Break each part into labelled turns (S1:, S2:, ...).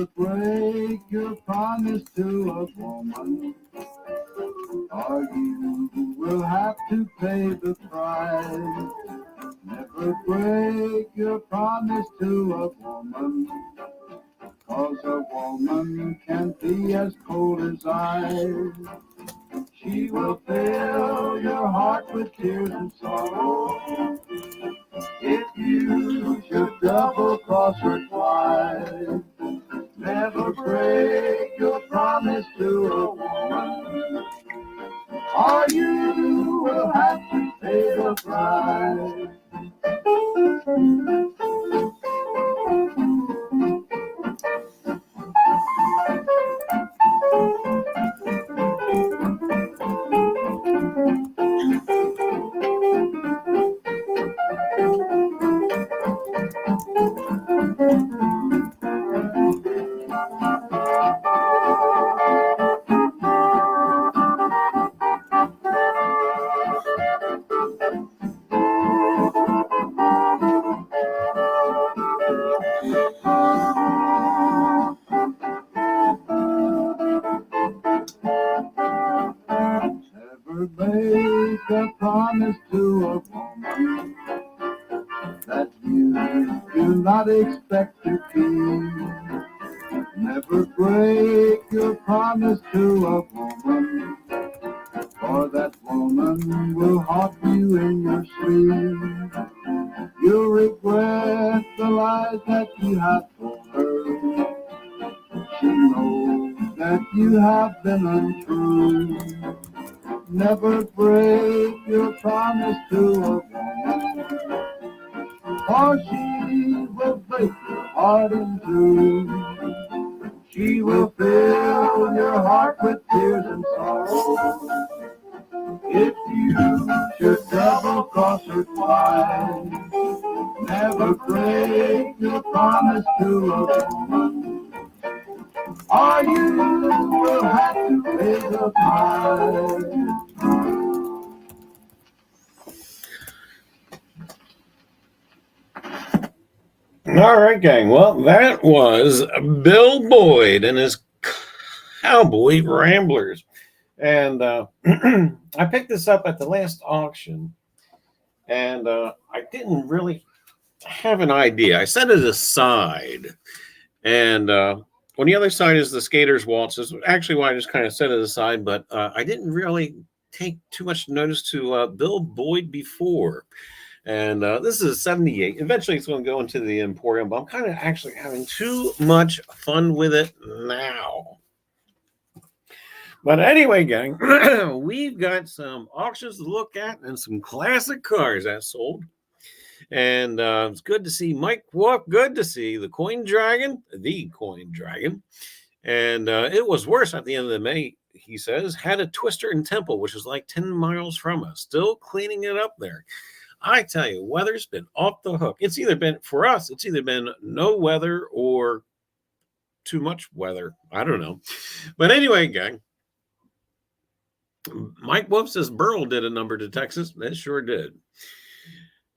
S1: Never break your promise to a woman, or you will have to pay the price. Never break your promise to a woman, 'cause a woman can be as cold as ice. She will fill your heart with tears and sorrow if you should double cross her twice. Never break your promise to a woman, or you will have to pay the price. Never make a promise to a woman that you do not expect to keep. Never break your promise to a woman, for that woman will haunt you in your sleep. You'll regret the lies that you have told her. She knows that you have been untrue. Never break your promise to a woman, or she will break your heart in two. She will fill your heart with tears and sorrow if you should double cross her twice. Never break your promise to a woman, or you will have to pay the price.
S2: All right, gang. Well, that was Bill Boyd and his Cowboy Ramblers. And I picked this up at the last auction, and I didn't really have an idea. I set it aside, and on the other side is the Skater's Waltz. This is actually why I just kind of set it aside, but I didn't really take too much notice to Bill Boyd before. And this is a 78. Eventually, it's going to go into the Emporium, but I'm kind of actually having too much fun with it now. But anyway, gang, we've got some auctions to look at and some classic cars that sold. And it's good to see Mike Wolf. Good to see the Coin Dragon. And it was worse at the end of the May, he says. Had a Twister in Temple, which is like 10 miles from us. Still cleaning it up there. I tell you, weather's been off the hook. It's either been, for us, it's either been no weather or too much weather. I don't know. But anyway, gang, Mike Wolf says Burl did a number to Texas. That sure did.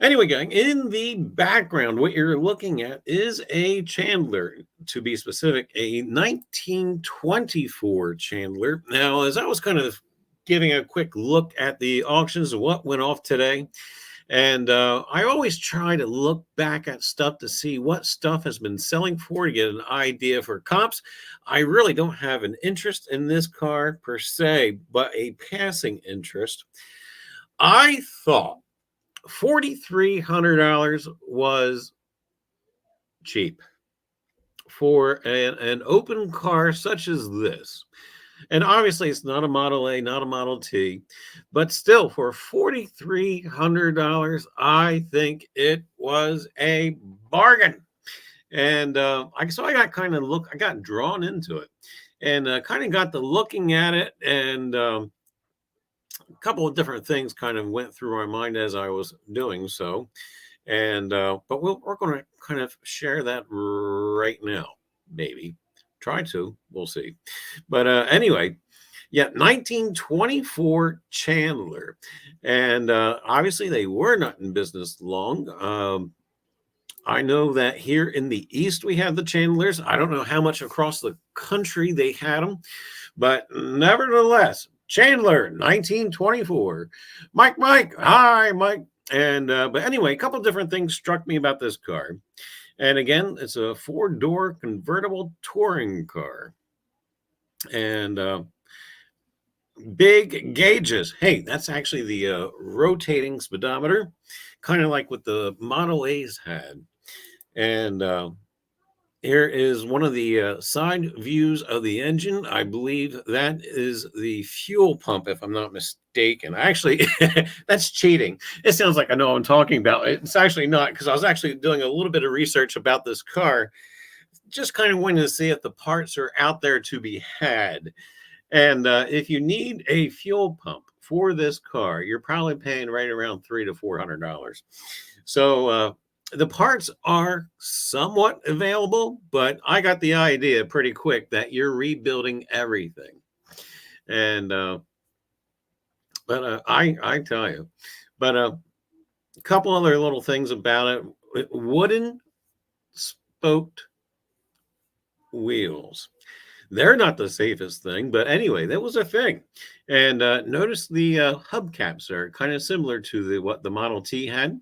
S2: Anyway, gang, in the background, what you're looking at is a Chandler, to be specific, a 1924 Chandler. Now, as I was kind of giving a quick look at the auctions and what went off today, and I always try to look back at stuff to see what stuff has been selling for, to get an idea for comps. I really don't have an interest in this car per se, but a passing interest. I thought $4,300 was cheap for an open car such as this. And obviously, it's not a Model A, not a Model T, but still, for $4,300, I think it was a bargain. And so I got I got drawn into it, and kind of got to looking at it, and a couple of different things kind of went through my mind as I was doing so. And but we're going to kind of share that right now, maybe. Try to, we'll see. But anyway, yeah, 1924 Chandler. And obviously they were not in business long. I know that here in the East we have the Chandlers. I don't know how much across the country they had them, but nevertheless, Chandler, 1924. Mike, hi, Mike. And but anyway, a couple different things struck me about this car. And again, it's a 4-door convertible touring car. And big gauges. Hey, that's actually the rotating speedometer, kind of like what the Model A's had. And here is one of the side views of the engine. I believe that is the fuel pump, if I'm not mistaken. Actually, that's cheating. It sounds like I know what I'm talking about. It's actually not, because I was actually doing a little bit of research about this car, just kind of wanting to see if the parts are out there to be had. And if you need a fuel pump for this car, you're probably paying right around $300 to $400. So the parts are somewhat available, but I got the idea pretty quick that you're rebuilding everything. And but I tell you, but a couple other little things about it: wooden spoked wheels. They're not the safest thing, but anyway, that was a thing. And notice the hubcaps are kind of similar to what the Model T had,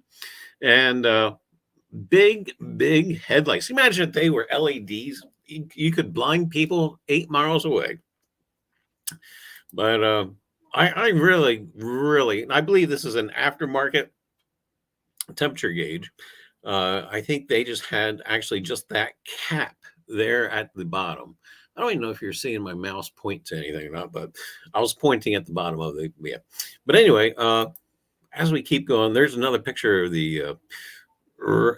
S2: and big headlights. Imagine if they were LEDs. You could blind people 8 miles away. But I really, I believe this is an aftermarket temperature gauge. I think they just had actually just that cap there at the bottom. I don't even know if you're seeing my mouse point to anything or not, but I was pointing at the bottom of the, yeah. But anyway, as we keep going, there's another picture of the,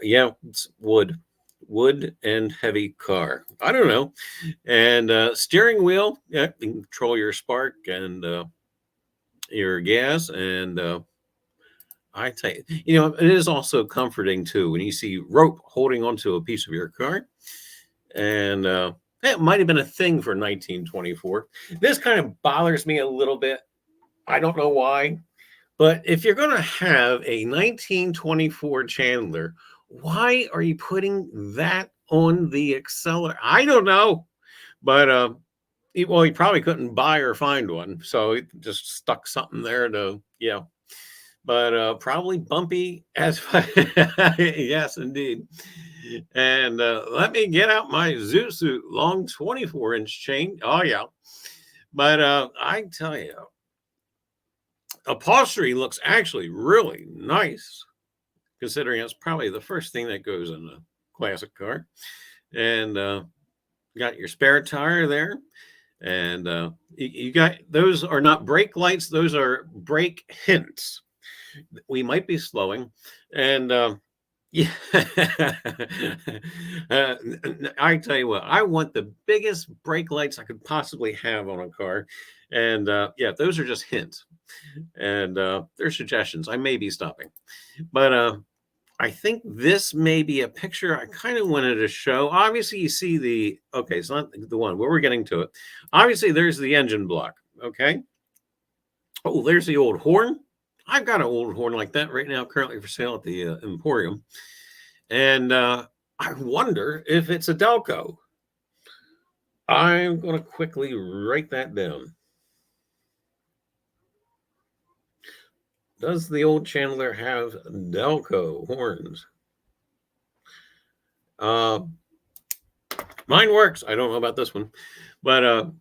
S2: yeah, it's wood and heavy car. I don't know. And steering wheel, yeah, you can control your spark and your gas. And I tell you, it is also comforting too when you see rope holding onto a piece of your car. And it might have been a thing for 1924. This kind of bothers me a little bit. I don't know why. But if you're going to have a 1924 Chandler, why are you putting that on the accelerator? I don't know. But he probably couldn't buy or find one. So he just stuck something there to, yeah. But probably bumpy as yes, indeed. And let me get out my Zoot Suit long 24-inch chain. Oh, yeah. But I tell you, upholstery looks actually really nice, considering it's probably the first thing that goes in a classic car. And got your spare tire there. And you got, those are not brake lights, those are brake hints. We might be slowing. And yeah, I tell you what, I want the biggest brake lights I could possibly have on a car. And yeah, those are just hints. And they're suggestions. I may be stopping. But I think this may be a picture I kind of wanted to show. Obviously, you see the, okay, it's not the one where we're getting to it. Obviously, there's the engine block, okay? Oh, there's the old horn. I've got an old horn like that right now, currently for sale at the Emporium. And I wonder if it's a Delco. I'm going to quickly write that down. Does the old Chandler have Delco horns? Mine works. I don't know about this one. But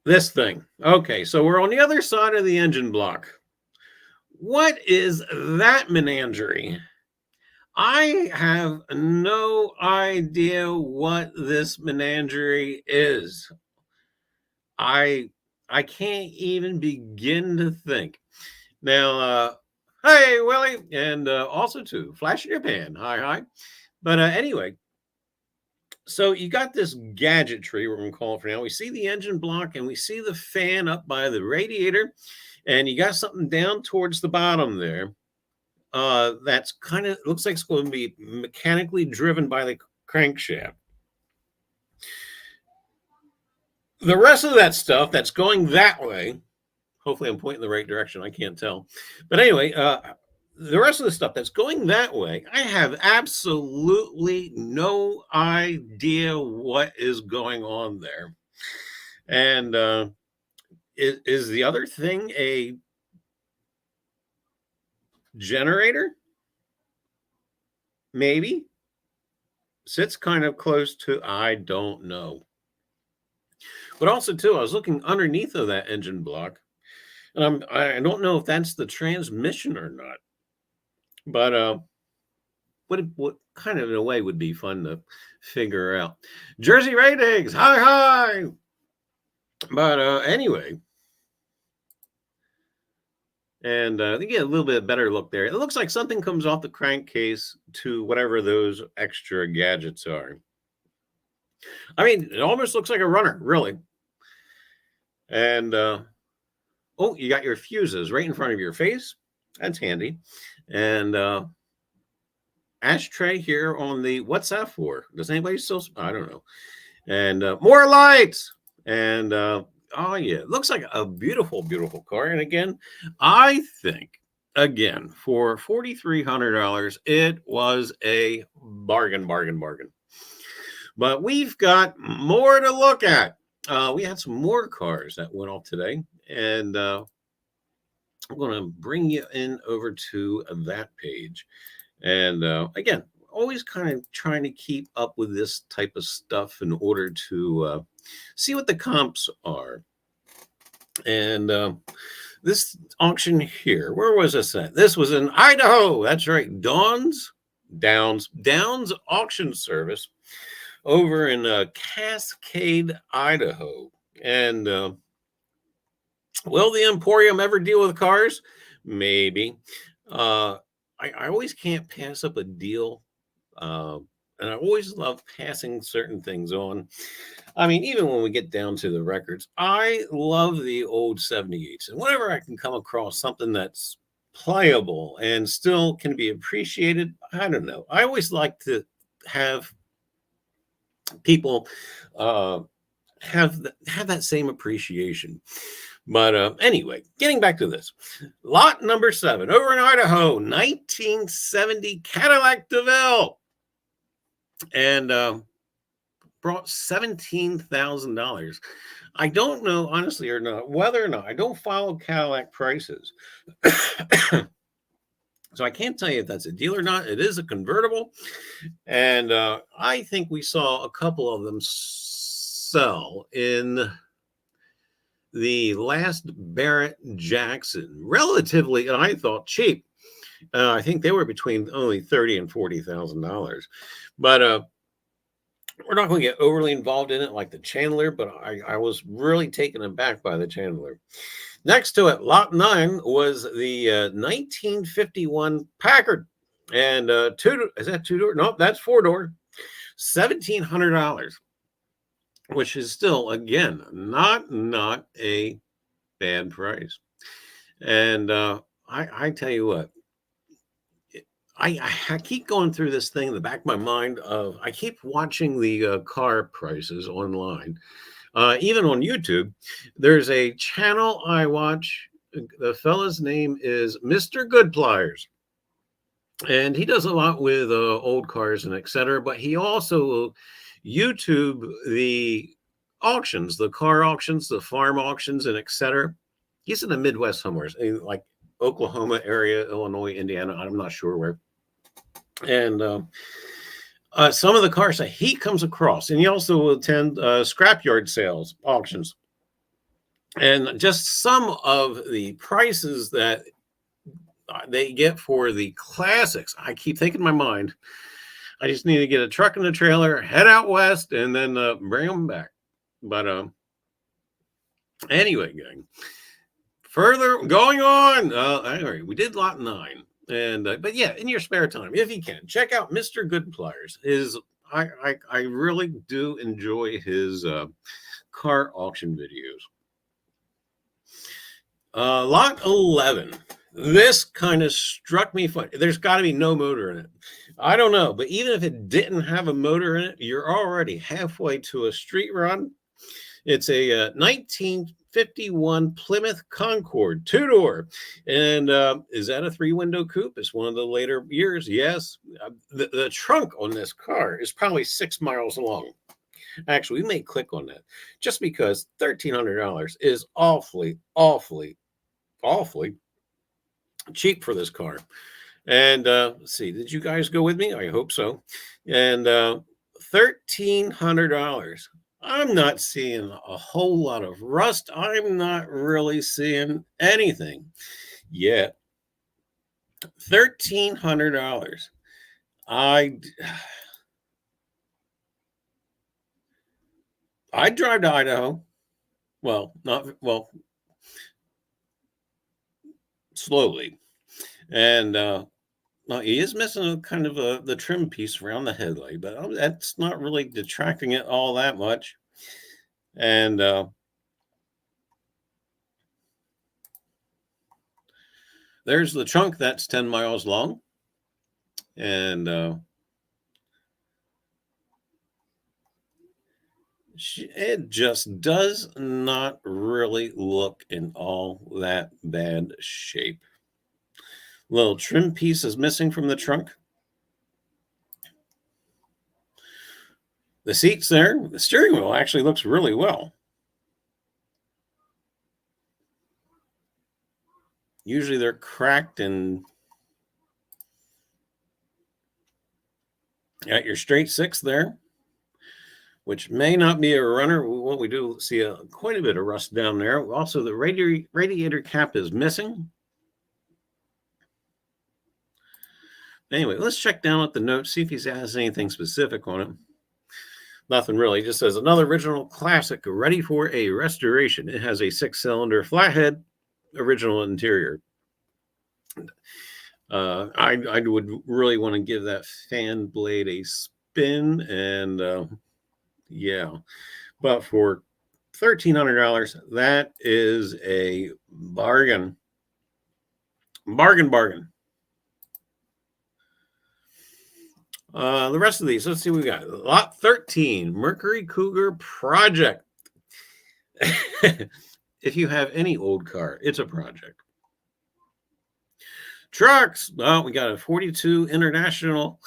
S2: this thing. Okay, so we're on the other side of the engine block. What is that menagerie? I have no idea what this menagerie is. I can't even begin to think. Now, hey, Willie, and also to Flash in your pan. Hi. But anyway, so you got this gadgetry, we're going to call it for now. We see the engine block and we see the fan up by the radiator, and you got something down towards the bottom there. That's kind of looks like it's going to be mechanically driven by the crankshaft. The rest of that stuff that's going that way, hopefully I'm pointing the right direction, I can't tell. But anyway, the rest of the stuff that's going that way, I have absolutely no idea what is going on there. And is the other thing a generator? Maybe. Sits kind of close to, I don't know. But also, too, I was looking underneath of that engine block, and I don't know if that's the transmission or not. But what kind of in a way would be fun to figure out. Jersey ratings, hi. But anyway, and I think you get a little bit better look there. It looks like something comes off the crankcase to whatever those extra gadgets are. I mean, it almost looks like a runner, really. And oh, you got your fuses right in front of your face. That's handy. And ashtray here on the, what's that for? Does anybody still? I don't know. And more lights. And oh yeah, it looks like a beautiful, beautiful car. And again, I think again for $4,300, it was a bargain. But we've got more to look at. We had some more cars that went off today, and I'm going to bring you in over to that page. And again, always kind of trying to keep up with this type of stuff in order to see what the comps are. And this auction here, where was this at? This was in Idaho. That's right, Downs Auction Service over in Cascade, Idaho. And will the Emporium ever deal with cars? Maybe. I always can't pass up a deal. And I always love passing certain things on. I mean, even when we get down to the records, I love the old 78s. And whenever I can come across something that's playable and still can be appreciated, I don't know. I always like to have people have that same appreciation. But anyway, getting back to this. Lot number 7 over in Idaho, 1970 Cadillac DeVille. And brought $17,000. I don't know, honestly or not, whether or not, I don't follow Cadillac prices. So I can't tell you if that's a deal or not. It is a convertible. And I think we saw a couple of them sell in the last Barrett Jackson, relatively, and I thought cheap. I think they were between only $30,000 and $40,000. But we're not going to get overly involved in it like the Chandler, but I was really taken aback by the Chandler. Next to it, lot 9 was the 1951 Packard. And is that 2-door? Nope, that's 4-door. $1,700, which is still, again, not a bad price. And I tell you what, I keep going through this thing in the back of my mind of I keep watching the car prices online. Even on YouTube, there's a channel I watch. The fella's name is Mr. Good Pliers. And he does a lot with old cars and etc. But he also YouTube the auctions, the car auctions, the farm auctions, and etc. He's in the Midwest somewhere, like Oklahoma area, Illinois, Indiana. I'm not sure where. And some of the cars that he comes across, and he also will attend scrapyard sales, auctions. And just some of the prices that they get for the classics, I keep thinking in my mind, I just need to get a truck and a trailer, head out west, and then bring them back. But anyway, gang, further going on. Anyway, we did lot 9. And but yeah, in your spare time, if you can, check out Mr. Good Pliers. I really do enjoy his car auction videos. Lot 11. This kind of struck me funny. There's got to be no motor in it. I don't know, but even if it didn't have a motor in it, you're already halfway to a street run. It's a 1951 Plymouth Concorde 2-door. And is that a 3-window coupe? It's one of the later years. Yes. The trunk on this car is probably 6 miles long. Actually, we may click on that just because $1,300 is awfully cheap for this car. And let's see, did you guys go with me? I hope so. And $1,300. I'm not seeing a whole lot of rust. I'm not really seeing anything yet. $1,300. I'd drive to Idaho. Well, slowly. And he is missing a kind of the trim piece around the headlight, but that's not really detracting it all that much. And there's the trunk that's 10 miles long. And it just does not really look in all that bad shape. Little trim piece is missing from the trunk. The seats there, the steering wheel actually looks really well. Usually they're cracked and got your straight 6 there, which may not be a runner. What we do see quite a bit of rust down there. Also, the radiator cap is missing. Anyway, let's check down at the notes, see if he has anything specific on it. Nothing really. It just says another original classic ready for a restoration. It has a 6-cylinder flathead original interior. I would really want to give that fan blade a spin, and yeah, but for $1,300, that is a bargain. Bargain. The rest of these, let's see what we got. Lot 13, Mercury Cougar Project. If you have any old car, it's a project. Trucks. Well, we got a 42 International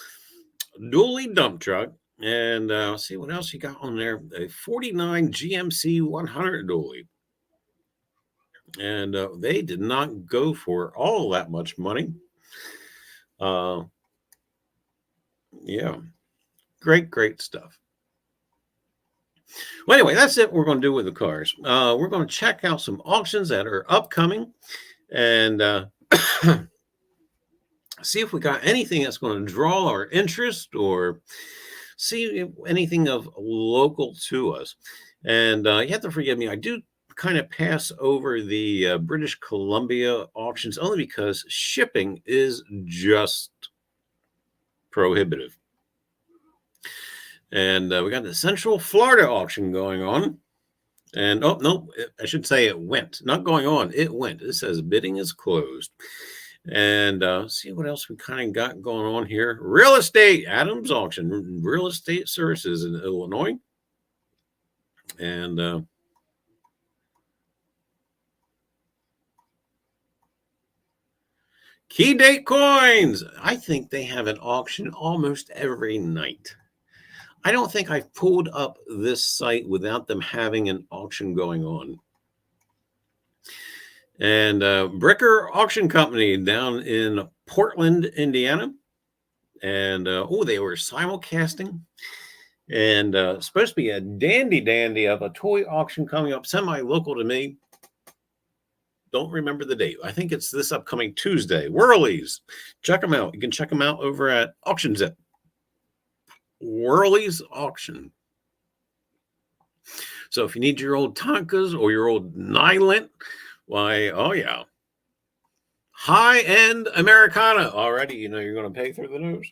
S2: dually dump truck. And let's see what else you got on there. A 49 GMC 100 dually. And they did not go for all that much money. Yeah, great stuff. Well, anyway, that's it we're going to do with the cars. We're going to check out some auctions that are upcoming and see if we got anything that's going to draw our interest or see anything of local to us. And you have to forgive me, I do kind of pass over the British Columbia auctions only because shipping is just prohibitive. And we got the Central Florida auction going on. And oh, no, I should say it went. Not going on, it went. It says bidding is closed. And see what else we kind of got going on here. Real estate, Adams auction, real estate services in Illinois. And Key Date Coins. I think they have an auction almost every night. I don't think I've pulled up this site without them having an auction going on. And Bricker Auction Company down in Portland, Indiana. And they were simulcasting. And supposed to be a dandy of a toy auction coming up semi-local to me. Don't remember the date. I think it's this upcoming Tuesday. Whirlies. Check them out. You can check them out over at AuctionZip. Whirlies Auction. So if you need your old Tonkas or your old Nylint, why, oh yeah. High-end Americana. Already, you know you're going to pay through the nose.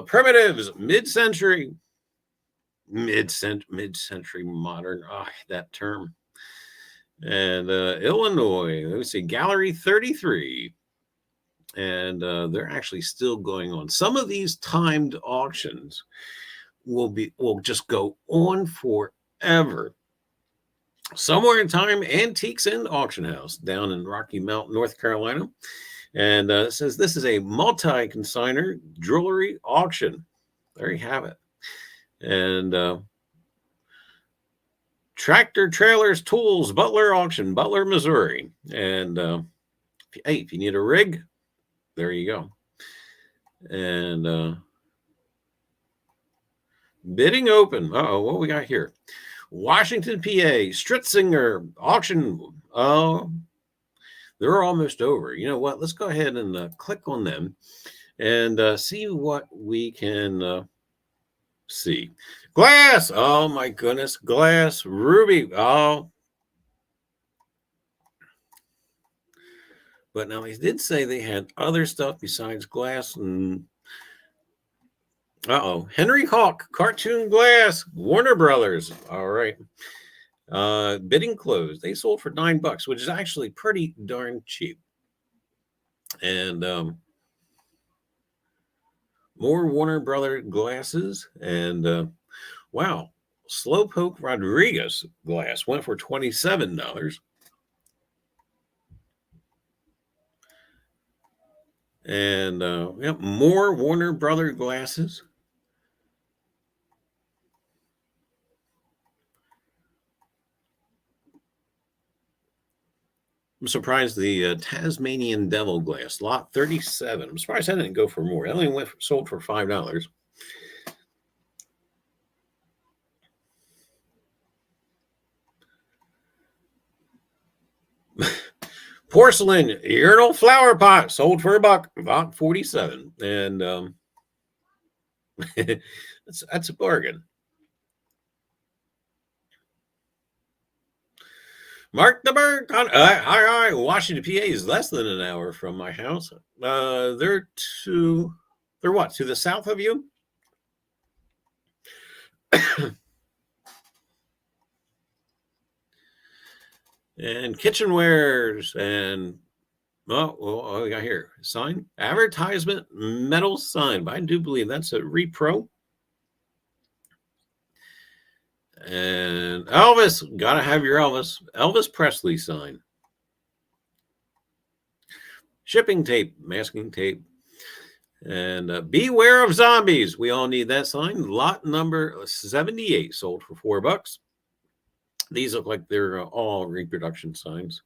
S2: Primitives, mid-century modern. That term. And Illinois, let's see, Gallery 33. And they're actually still going on. Some of these timed auctions will just go on forever. Somewhere in Time Antiques and Auction House down in Rocky Mount, North Carolina. And it says this is a multi-consigner jewelry auction. There you have it. And Tractor Trailers Tools Butler Auction, Butler, Missouri. And hey, if you need a rig, there you go. And bidding open. Uh-oh, what we got here? Washington, PA, Stritzinger auction. They're almost over. You know what? Let's go ahead and click on them and see what we can see. Glass. Oh my goodness. Glass. Ruby. Oh. But now they did say they had other stuff besides glass. And Henry Hawk, cartoon glass, Warner Brothers. All right. Bidding closed. They sold for $9, which is actually pretty darn cheap. And more Warner Brother glasses. And wow, Slowpoke Rodriguez glass went for $27. And yep, more Warner Brother glasses. I'm surprised the Tasmanian Devil glass, lot 37. I'm surprised that didn't go for more. It only sold for $5. Porcelain urinal flower pot sold for $1, about 47. And that's a bargain. Mark the Bird. Washington, PA is less than an hour from my house. They're what? To the south of you? And kitchenwares and what we got here? Sign, advertisement, metal sign. But I do believe that's a repro. And Elvis, gotta have your Elvis Presley sign. Shipping tape, masking tape. And beware of zombies. We all need that sign. Lot number 78 sold for $4. These look like they're all reproduction signs.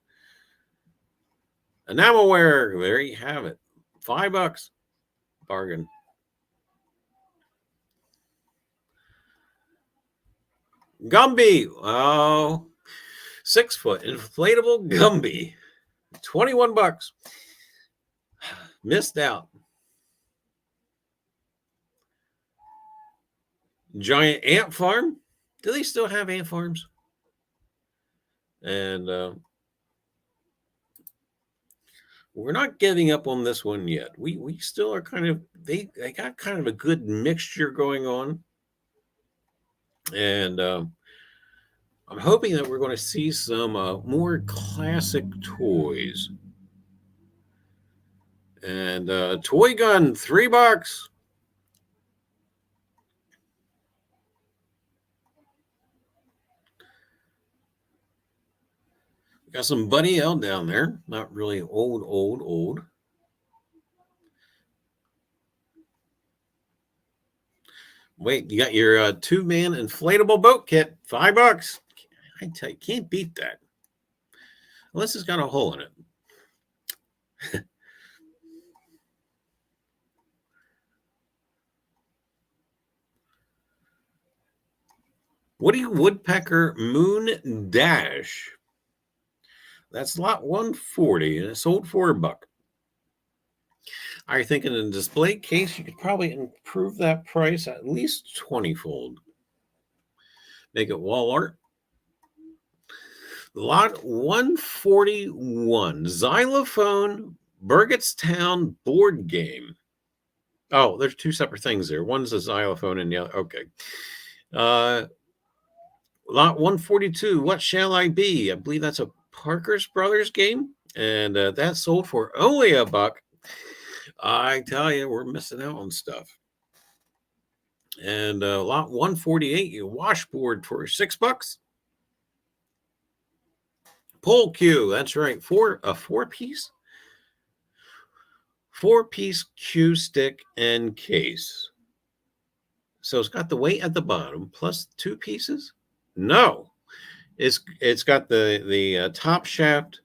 S2: Enamelware, there you have it. $5. Bargain. Gumby. Oh, 6-foot inflatable Gumby. $21. Missed out. Giant ant farm. Do they still have ant farms? And we're not giving up on this one yet. We still are kind of, they got kind of a good mixture going on. And I'm hoping that we're going to see some more classic toys. And toy gun, $3. Got some Buddy L down there. Not really old. Wait, you got your 2-man inflatable boat kit, $5. I tell you, can't beat that. Unless it's got a hole in it. Woody Woodpecker Moon Dash. That's lot 140, and it sold for $1. I think in a display case, you could probably improve that price at least 20-fold. Make it wall art. Lot 141, Xylophone Burgettstown board game. Oh, there's two separate things there. One's a xylophone and the other. Okay. Lot 142, What Shall I Be? I believe that's a Parker's Brothers game. And that sold for only $1. I tell you, we're missing out on stuff. And lot 148, you washboard for $6. Pole cue. That's right. A four-piece cue stick and case. So it's got the weight at the bottom plus 2 pieces. No, it's got the top shaft,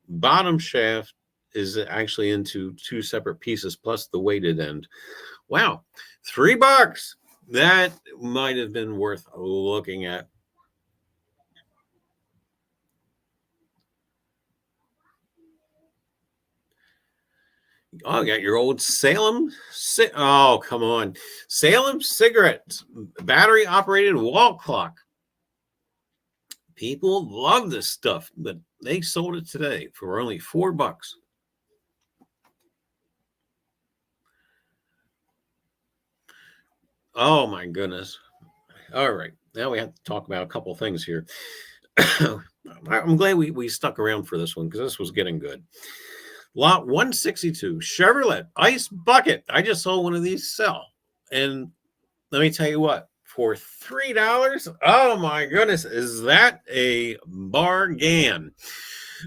S2: bottom shaft is actually into 2 separate pieces plus the weighted end. Wow, $3. That might have been worth looking at. Oh, you got your old Salem. Oh, come on. Salem cigarettes, battery operated wall clock. People love this stuff, but they sold it today for only $4. Oh, my goodness. All right. Now we have to talk about a couple things here. I'm glad we stuck around for this one because this was getting good. Lot 162, Chevrolet Ice Bucket. I just saw one of these sell. And let me tell you what, for $3, oh my goodness, is that a bargain?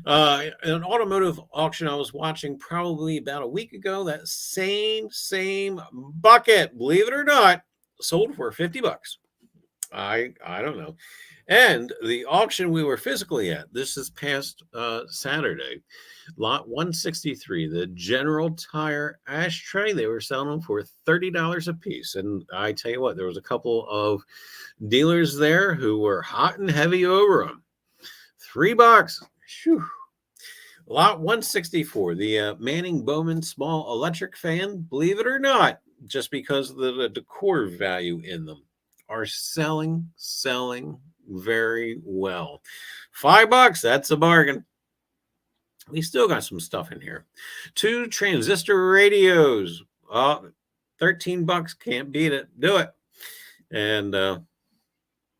S2: An automotive auction I was watching probably about a week ago, that same bucket, believe it or not, sold for $50. I don't know. And the auction we were physically at, this is past Saturday, lot 163, the General Tire ashtray, they were selling them for $30 a piece. And I tell you what, there was a couple of dealers there who were hot and heavy over them. $3. Whew. Lot 164, the Manning Bowman small electric fan, believe it or not, just because of the decor value in them, are selling very well. $5, that's a bargain. We still got some stuff in here. 2 transistor radios. $13, can't beat it. Do it. And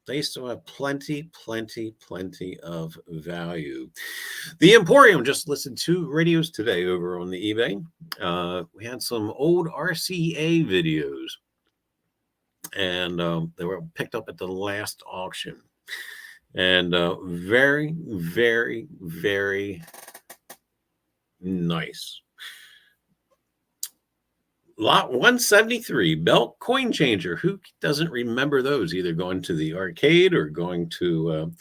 S2: they still have plenty of value. The Emporium just listed 2 radios today over on the eBay. We had some old RCA videos, and they were picked up at the last auction. And very nice. Lot 173, belt coin changer. Who doesn't remember those? Either going to the arcade or going to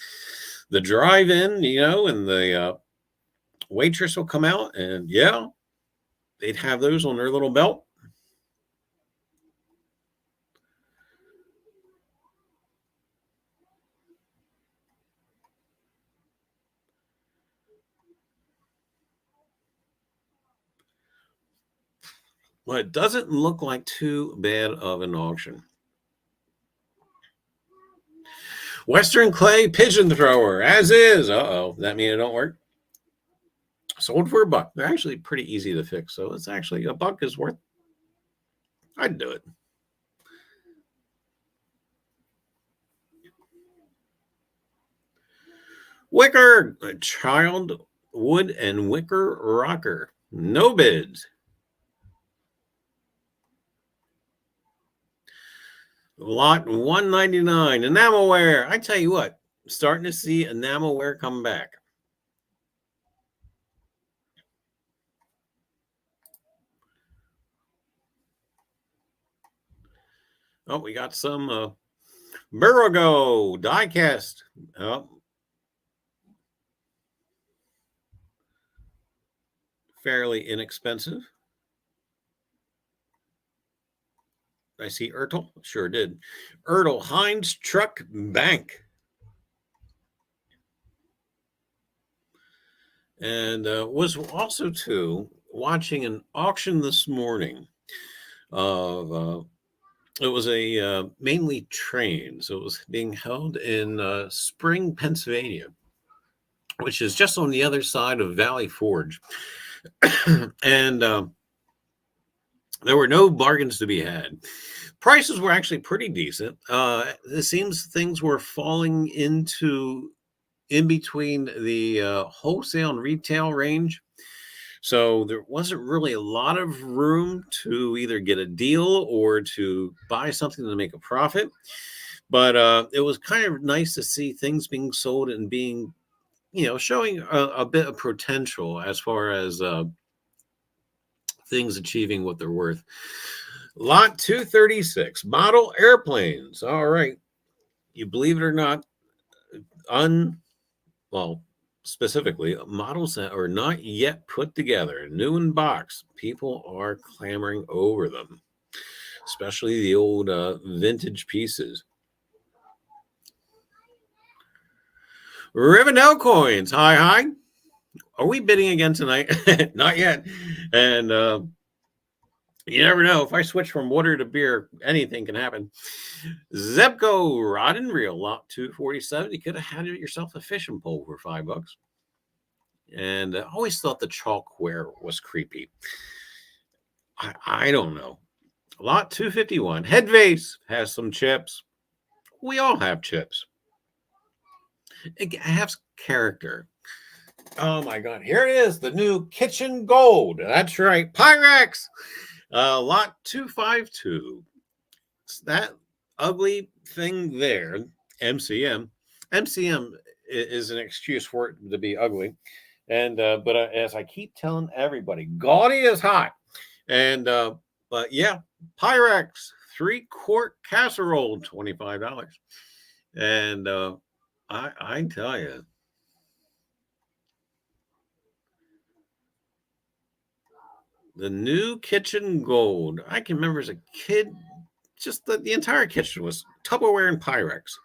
S2: the drive-in, and the waitress will come out and, yeah, they'd have those on their little belt. Well, it doesn't look like too bad of an auction. Western clay pigeon thrower, as is. That mean it don't work? Sold for $1. They're actually pretty easy to fix, so it's actually $1 is worth. I'd do it. Wicker, a child wood and wicker rocker. No bids. Lot 199, enamelware. I tell you what, starting to see enamelware come back. Oh, we got some Burrogo die cast. Oh, fairly inexpensive. I see Ertl. Sure did. Ertl Heinz Truck Bank. And was also, too, watching an auction this morning of, it was a mainly train. So it was being held in Spring, Pennsylvania, which is just on the other side of Valley Forge. And there were no bargains to be had. Prices were actually pretty decent. It seems things were falling in between the wholesale and retail range. So there wasn't really a lot of room to either get a deal or to buy something to make a profit. But it was kind of nice to see things being sold and being showing a bit of potential as far as things achieving what they're worth. Lot 236, model airplanes. All right. You believe it or not, well, specifically, models that are not yet put together, new in box. People are clamoring over them, especially the old vintage pieces. Rivendell coins. Hi. Are we bidding again tonight? Not yet. And you never know. If I switch from water to beer, anything can happen. Zebco rod and reel, lot 247. You could have had yourself a fishing pole for $5. And I always thought the chalkware was creepy. I don't know. Lot 251. Head vase has some chips. We all have chips. It has character. Oh my God. Here it is. The new kitchen gold. That's right. Pyrex. Lot 252. It's that ugly thing there. MCM. MCM is an excuse for it to be ugly. And but as I keep telling everybody, gaudy is hot. And but yeah, Pyrex 3-quart casserole, $25. And I tell you, the new kitchen gold. I can remember as a kid, just the entire kitchen was Tupperware and Pyrex.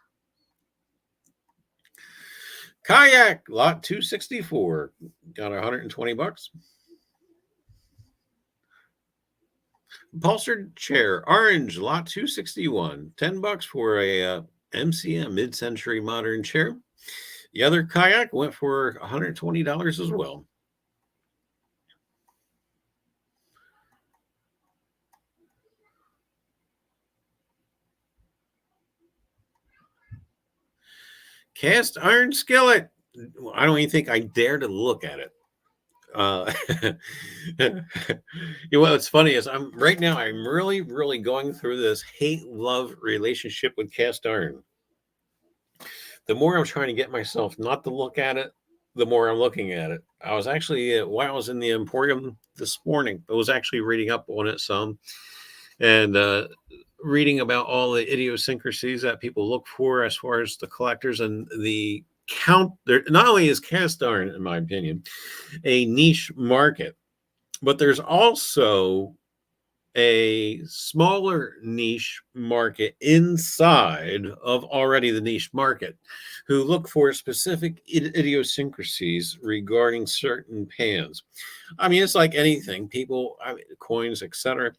S2: Kayak, lot 264, got $120. Upholstered chair, orange, lot 261, $10 for a MCM mid-century modern chair. The other kayak went for $120 as well. Cast iron skillet. I don't even think I dare to look at it. What's funny is I'm really going through this hate-love relationship with cast iron. The more I'm trying to get myself not to look at it, the more I'm looking at it. I was actually, while I was in the Emporium this morning, I was actually reading up on it some and reading about all the idiosyncrasies that people look for as far as the collectors and the count. There not only is cast iron, in my opinion, a niche market, but there's also a smaller niche market inside of already the niche market who look for specific idiosyncrasies regarding certain pans. I mean, it's like anything. People, coins, etc.,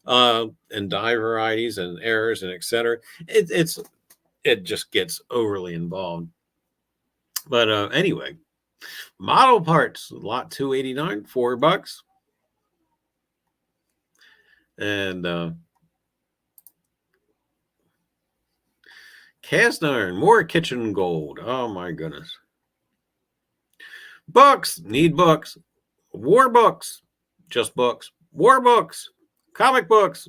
S2: and die varieties and errors and etc. It just gets overly involved. But anyway, model parts, lot 289, $4. And cast iron, more kitchen gold. Oh my goodness. Books, need books. War books, just books. War books, comic books.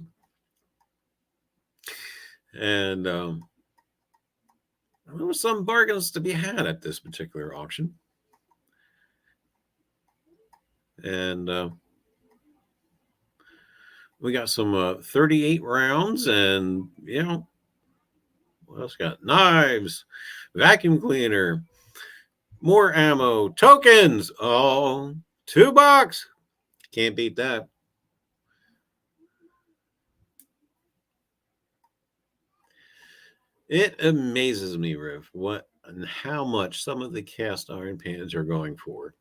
S2: And there was some bargains to be had at this particular auction. And we got some 38 rounds and, what else got? Knives, vacuum cleaner, more ammo, tokens. Oh, $2. Can't beat that. It amazes me, Riv, what and how much some of the cast iron pans are going for.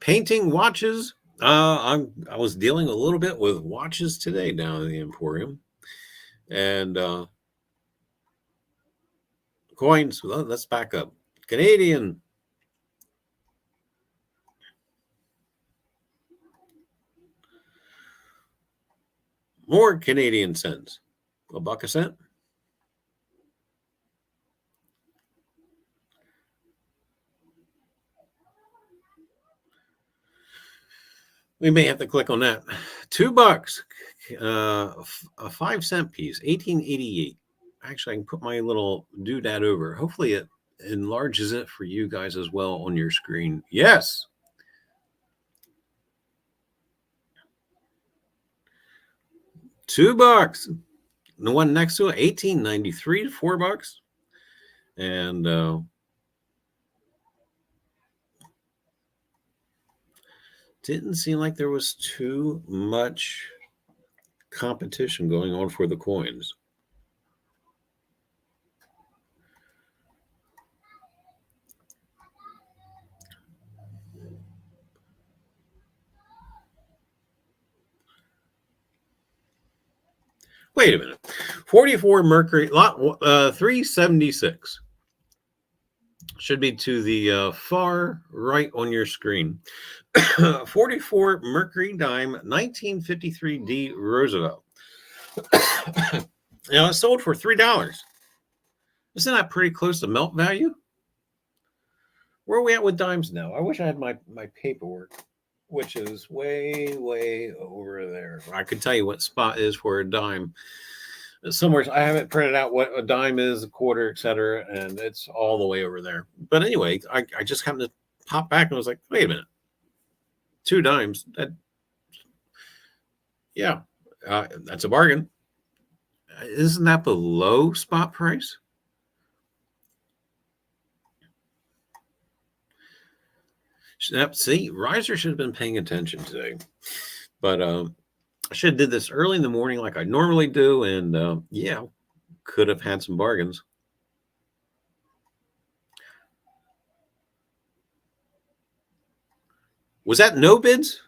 S2: Painting watches. I was dealing a little bit with watches today down in the Emporium, and coins. Well, let's back up. Canadian. More Canadian cents. $1 a cent. We may have to click on that. $2. A 5-cent piece, 1888. actually, I can put my little doodad over. Hopefully it enlarges it for you guys as well on your screen. Yes. $2. The one next to it, $18.93, $4. And didn't seem like there was too much competition going on for the coins. Wait a minute. 44 Mercury, lot 376. Should be to the far right on your screen. 44 Mercury dime, 1953 D Roosevelt. Now, it sold for $3. Isn't that pretty close to melt value? Where are we at with dimes now? I wish I had my paperwork, which is way, way over there. I could tell you what spot is for a dime. Somewhere, I haven't printed out what a dime is, a quarter, etc., and it's all the way over there. But anyway, I just happened to pop back and was like, wait a minute, 2 dimes. That's a bargain. Isn't that below spot price? See, Riser should have been paying attention today. But I should have did this early in the morning like I normally do, and could have had some bargains. Was that no bids?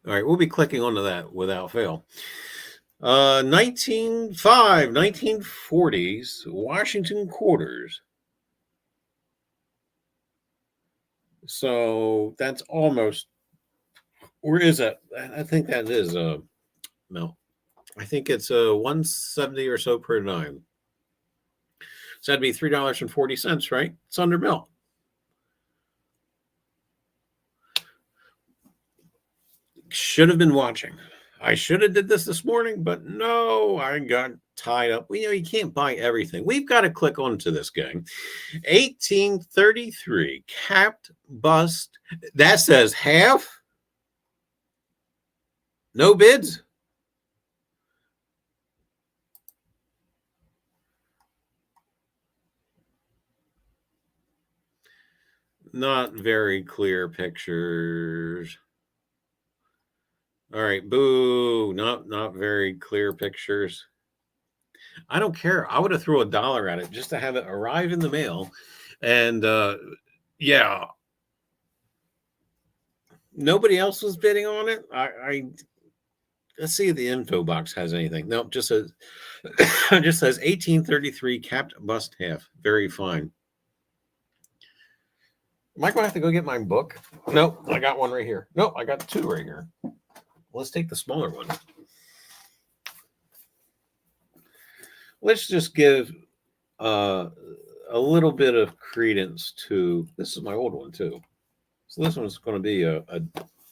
S2: All right, we'll be clicking onto that without fail. 1940s Washington quarters. So that's almost, where is that? I think that is no. I think it's 170 or so per dime. So that'd be $3.40, right? It's under melt. Should have been watching. I should have did this morning, but no, I got tied up. Well, you can't buy everything. We've got to click onto this, gang. 1833 capped bust. That says half. No bids. Not very clear pictures. All right, boo. Not very clear pictures. I don't care. I would have thrown $1 at it just to have it arrive in the mail. And nobody else was bidding on it. Let's see if the info box has anything. No, just says 1833 capped bust half. Very fine. Am I going to have to go get my book? No, I got one right here. No, I got 2 right here. Let's take the smaller one. Let's just give a little bit of credence to, this is my old one too. So this one's going to be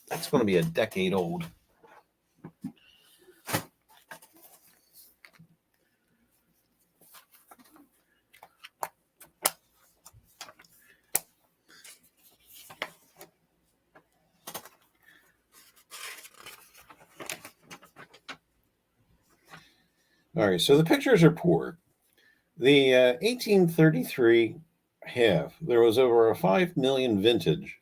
S2: that's going to be a decade old. All right, so the pictures are poor. The 1833 half, there was over a 5 million mintage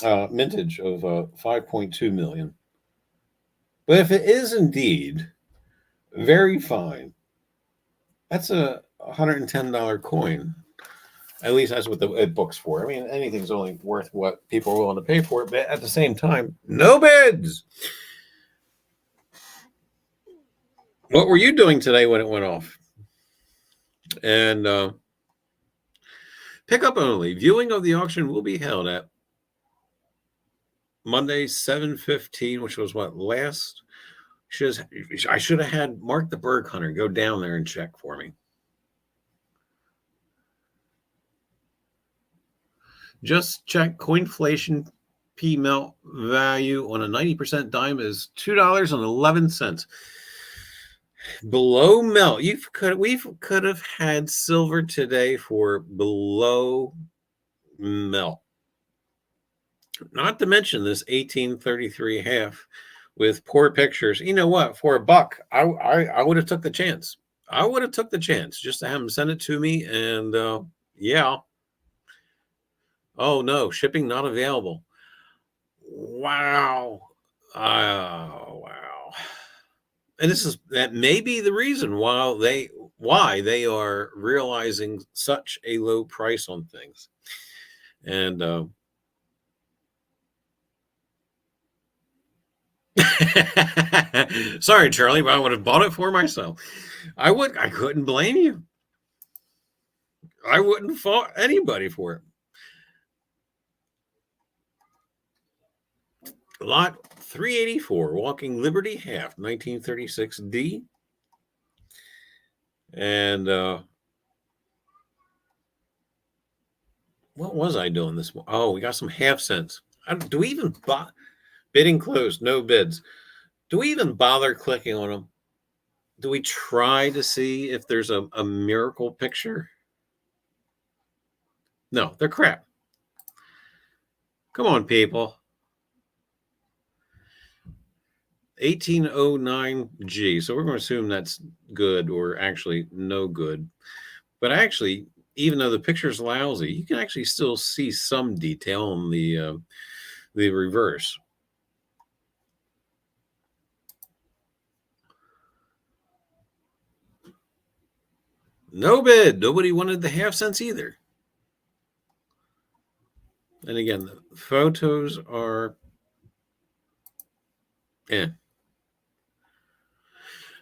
S2: of 5.2 million. But if it is indeed very fine, that's a $110 coin. At least that's what it books for. I mean, anything's only worth what people are willing to pay for it. But at the same time, no bids. What were you doing today when it went off? And pickup only. Viewing of the auction will be held at Monday, 7:15, which was what, last? I should have had Mark the Berg Hunter go down there and check for me. Just check coinflation P melt value on a 90% dime is $2.11. Below melt. We could have had silver today for below melt. Not to mention this 1833 half with poor pictures. You know what? For a buck, I would have took the chance. I would have took the chance just to have them send it to me. And yeah. Oh no, shipping not available. Wow. Oh wow. And that may be the reason why they are realizing such a low price on things. And sorry, Charlie, but I would have bought it for myself. I couldn't blame you. I wouldn't fault anybody for it. Lot 384, Walking Liberty Half, 1936D. And what was I doing this morning? Oh, we got some half cents. Do we even bidding closed? No bids. Do we even bother clicking on them? Do we try to see if there's a miracle picture? No, they're crap. Come on, people. 1809G. So we're going to assume that's good or actually no good. But actually, even though the picture's lousy, you can actually still see some detail on the reverse. No bid. Nobody wanted the half cents either. And again, the photos are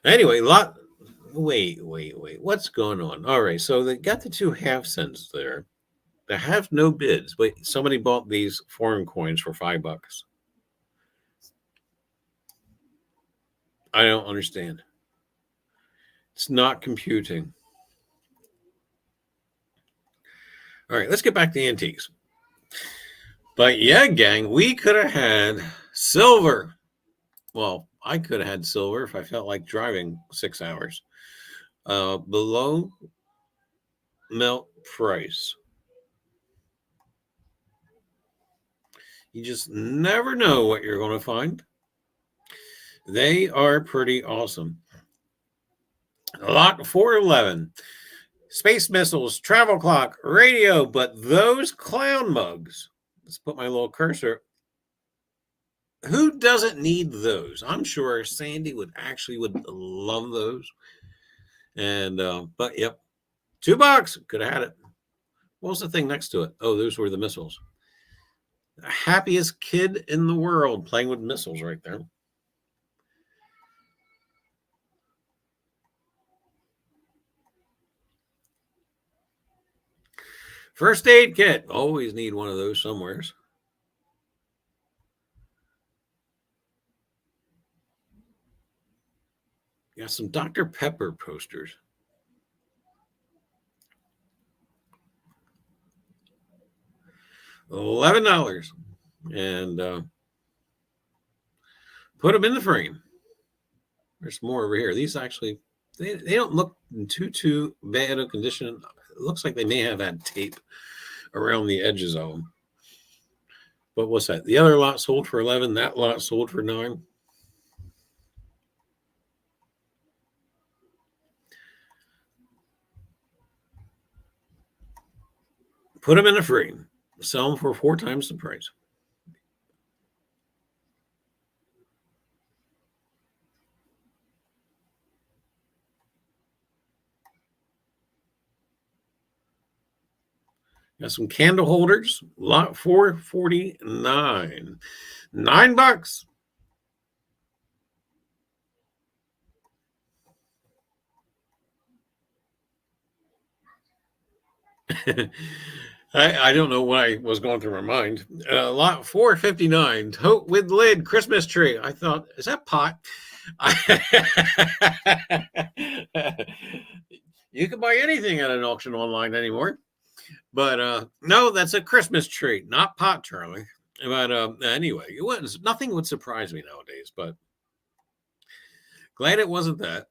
S2: Anyway, wait. What's going on? All right, so they got the 2 half cents there. They have no bids, but somebody bought these foreign coins for $5. I don't understand. It's not computing. All right, let's get back to antiques. But yeah, gang, we could have had silver. Well, I could have had silver if I felt like driving 6 hours. Below melt price. You just never know what you're going to find. They are pretty awesome. Lot 411. Space missiles, travel clock, radio, but those clown mugs. Let's put my little cursor. Who doesn't need those? I'm sure Sandy would love those. And but yep, $2 could have had it. What was the thing next to it? Oh, those were the missiles. The happiest kid in the world playing with missiles right there. First aid kit. Always need one of those somewheres. Got some Dr. Pepper posters. $11. And put them in the frame. There's more over here. These actually, they don't look in too bad a condition. It looks like they may have had tape around the edges of them. But what's that? The other lot sold for 11. That lot sold for 9. Put them in a frame. Sell them for 4 times the price. Got some candle holders. Lot 449. $9. I don't know what I was going through my mind. Lot 459. Tote with lid. Christmas tree. I thought, is that pot? You can buy anything at an auction online anymore. But no, that's a Christmas tree, not pot, Charlie. But anyway, nothing would surprise me nowadays. But glad it wasn't that.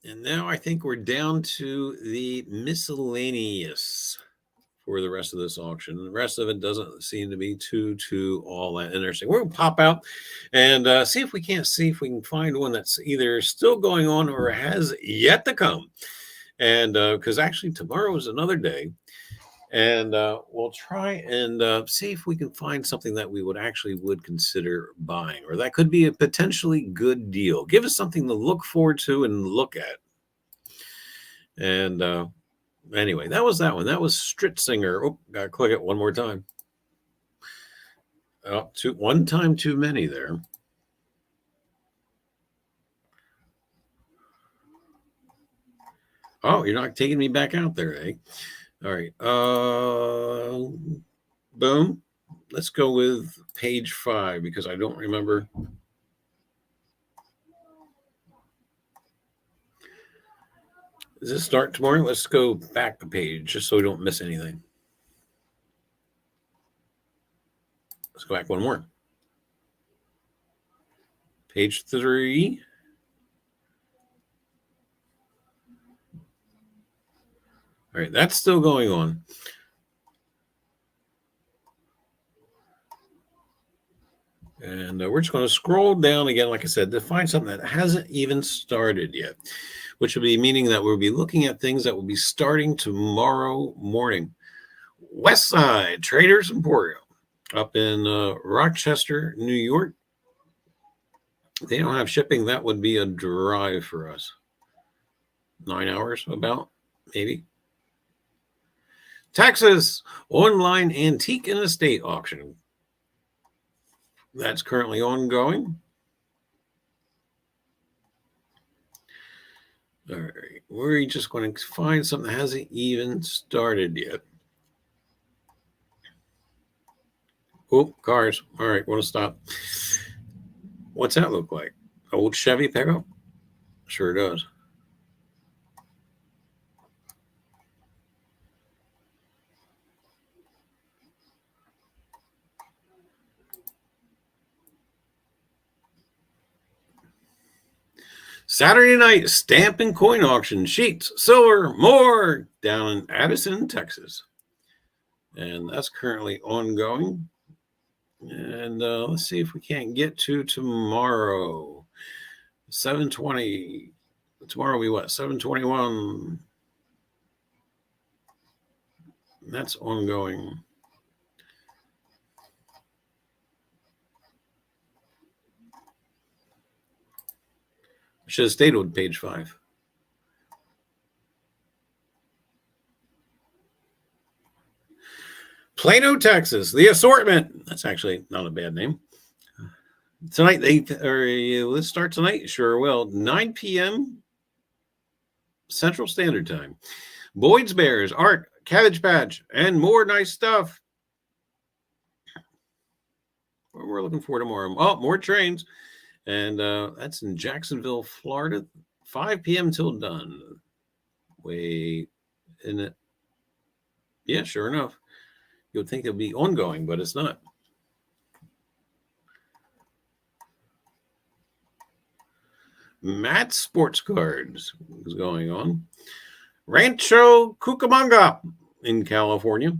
S2: And now I think we're down to the miscellaneous for the rest of this auction. The rest of it doesn't seem to be too all that interesting. We're going to pop out and see if we can find one that's either still going on or has yet to come. And because actually tomorrow is another day. And we'll try and see if we can find something that we would consider buying, or that could be a potentially good deal. Give us something to look forward to and look at. And anyway, that was that one. That was Stritzinger. Oh, gotta click it one more time. Oh, one time too many there. Oh, you're not taking me back out there, eh? All right. Boom. Let's go with page 5 because I don't remember. Does this start tomorrow? Let's go back a page just so we don't miss anything. Let's go back one more. Page 3. All right, that's still going on. And we're just going to scroll down again, like I said, to find something that hasn't even started yet, which will be meaning that we'll be looking at things that will be starting tomorrow morning. West Side Traders Emporium up in Rochester, New York. They don't have shipping. That would be a drive for us. 9 hours, about, maybe. Texas Online Antique and Estate Auction. That's currently ongoing. All right, we're just going to find something that hasn't even started yet. Oh, cars. All right, want to stop. What's that look like? Old Chevy pickup? Sure does. Saturday night stamp and coin auction, sheets, silver, more down in Addison, Texas. And that's currently ongoing. And let's see if we can't get to tomorrow. 7:20. Tomorrow we what? 7:21. That's ongoing. Should have stayed with page 5. Plano, Texas. The Assortment. That's actually not a bad name. Tonight, let's start tonight. Sure will. 9 p.m. Central Standard Time. Boyd's Bears, art, Cabbage Patch, and more nice stuff. What we're looking for tomorrow. Oh, more trains. And that's in Jacksonville, Florida. 5 p.m. till done. Wait, isn't it? Yeah, sure enough. You would think it'd be ongoing, but it's not. Matt Sports Cards is going on. Rancho Cucamonga in California.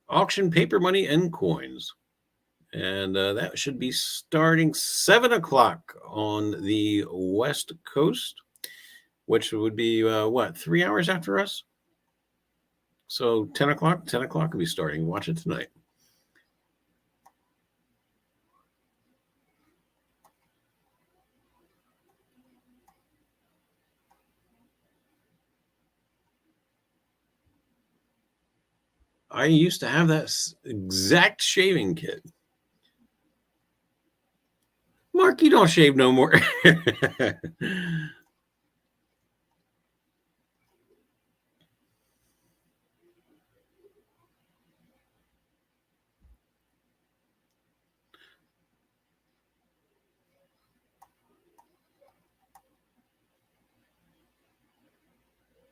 S2: Auction paper money and coins. And that should be starting 7 o'clock on the West Coast, which would be, 3 hours after us? So 10 o'clock? 10 o'clock will be starting. Watch it tonight. I used to have that exact shaving kit. Mark, you don't shave no more.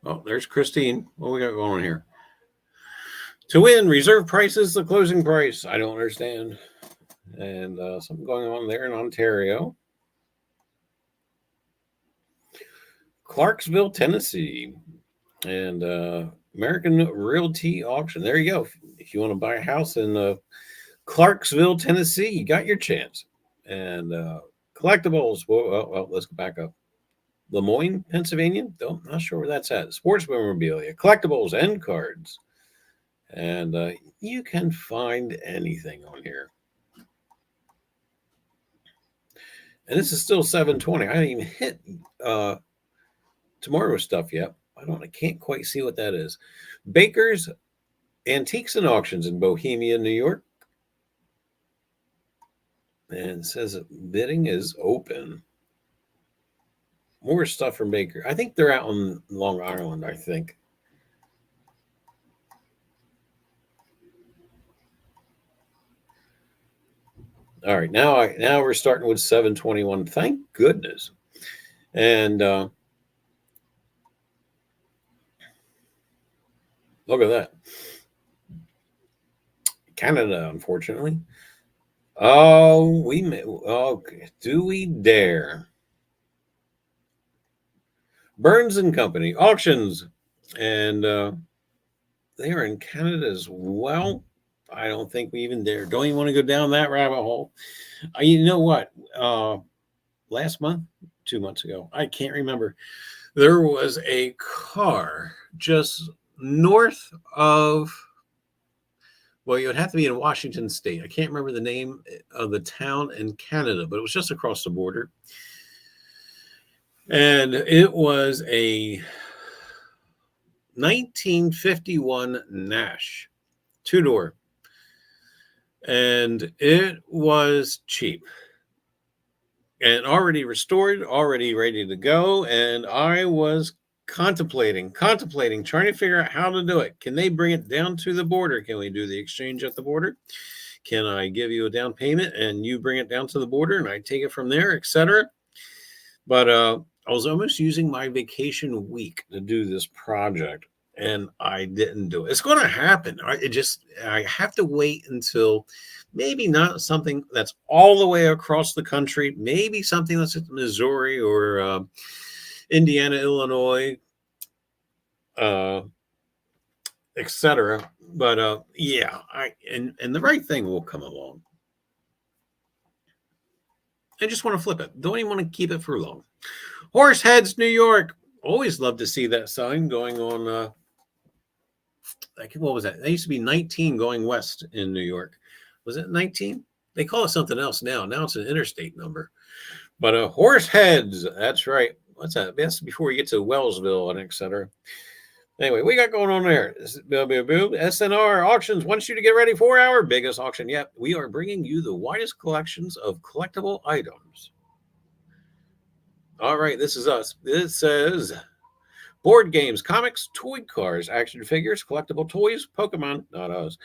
S2: Oh, there's Christine. What we got going on here? To win, reserve price is the closing price. I don't understand. And something going on there in Ontario. Clarksville, Tennessee, and American Realty Auction. There you go. If you want to buy a house in Clarksville, Tennessee, you got your chance. And collectibles. Well, let's go back up. Lemoyne, Pennsylvania. Not sure where that's at. Sports memorabilia, collectibles, and cards. And you can find anything on here. And this is still 720. I didn't even hit tomorrow's stuff yet. I can't quite see what that is. Baker's Antiques and Auctions in Bohemia, New York. And it says bidding is open. More stuff from Baker. I think they're out on Long Island, I think. All right, now we're starting with 721. Thank goodness. And look at that. Canada, unfortunately. Oh, do we dare? Burns and Company Auctions, and they are in Canada as well. I don't think we even dare. Don't even want to go down that rabbit hole. You know what? Last month, 2 months ago, I can't remember. There was a car just north of, well, you would have to be in Washington State. I can't remember the name of the town in Canada, but it was just across the border. And it was a 1951 Nash, 2-door. And it was cheap. And already restored, already ready to go. And I was contemplating, trying to figure out how to do it. Can they bring it down to the border? Can we do the exchange at the border? Can I give you a down payment and you bring it down to the border and I take it from there, etc.? But I was almost using my vacation week to do this project and I didn't do it. It's going to happen. I have to wait until maybe not something that's all the way across the country, maybe something that's in Missouri or Indiana, Illinois, etc. But yeah, and the right thing will come along. I just want to flip it. Don't even want to keep it for long. Horseheads, New York. Always love to see that sign going on. What was that? That used to be 19 going west in New York. Was it 19? They call it something else now. Now it's an interstate number. But Horseheads, that's right. What's that? That's before you get to Wellsville and etc. Anyway, we got going on there. SNR Auctions wants you to get ready for our biggest auction yet. We are bringing you the widest collections of collectible items. All right, this is us. This says board games, comics, toy cars, action figures, collectible toys, Pokemon, not us,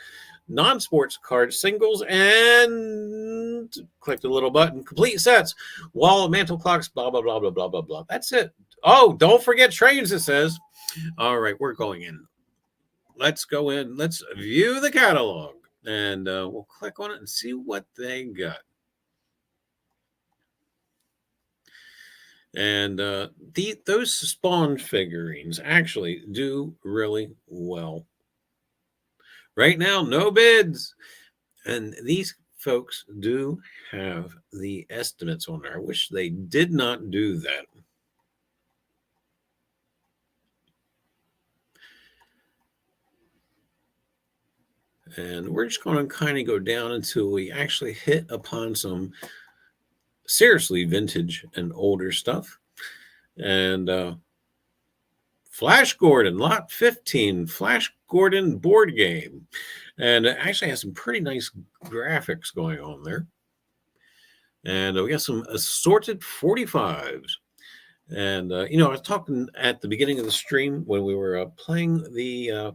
S2: non-sports cards, singles, and click the little button, complete sets, wall, mantle clocks, blah, blah, blah, blah, blah, blah, blah. That's it. Oh, don't forget trains, it says. All right, we're going in. Let's go in. Let's view the catalog. And we'll click on it and see what they got. And those Spawn figurines actually do really well. Right now, no bids. And these folks do have the estimates on there. I wish they did not do that. And we're just going to kind of go down until we actually hit upon some seriously vintage and older stuff. And Flash Gordon, lot 15, Flash Gordon board game. And it actually has some pretty nice graphics going on there. And we got some assorted 45s. And, I was talking at the beginning of the stream when we were playing the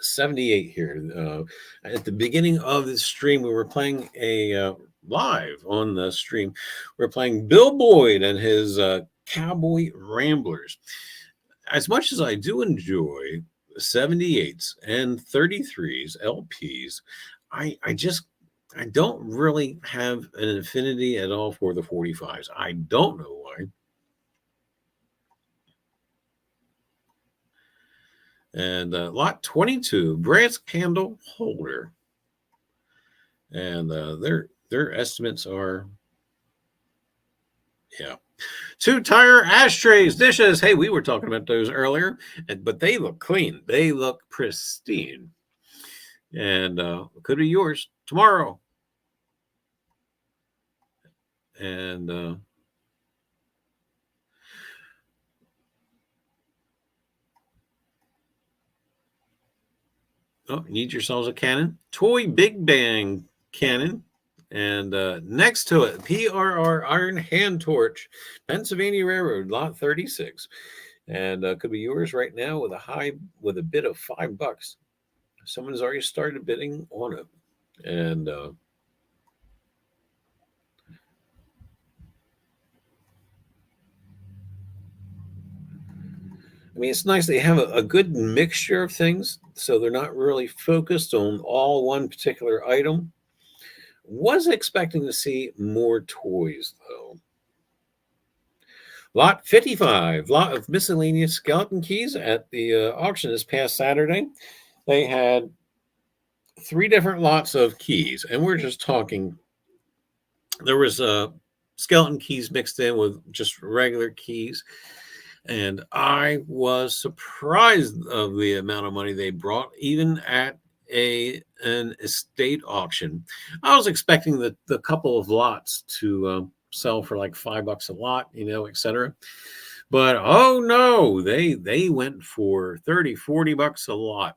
S2: 78 here. At the beginning of the stream, we were playing a live on the stream. We're playing Bill Boyd and his Cowboy Ramblers. As much as I do enjoy 78s and 33s LPs, I don't really have an affinity at all for the 45s. I don't know why. And lot 22, brass candle holder. And their estimates are, yeah. 2 tire ashtrays, dishes. Hey, we were talking about those earlier, but they look clean. They look pristine. And could be yours tomorrow. And need yourselves a cannon. Toy Big Bang cannon. And next to it, PRR Iron Hand Torch, Pennsylvania Railroad, lot 36. And could be yours right now with a bid of $5. Someone has already started bidding on it. And I mean, it's nice they have a good mixture of things, so they're not really focused on all one particular item. Was expecting to see more toys, though. Lot 55, lot of miscellaneous skeleton keys at the auction this past Saturday. They had 3 different lots of keys, and we're just talking. There was skeleton keys mixed in with just regular keys. And I was surprised of the amount of money they brought, even at an estate auction. I was expecting the couple of lots to sell for like $5 a lot, etc. But oh no, they went for $30-40 a lot.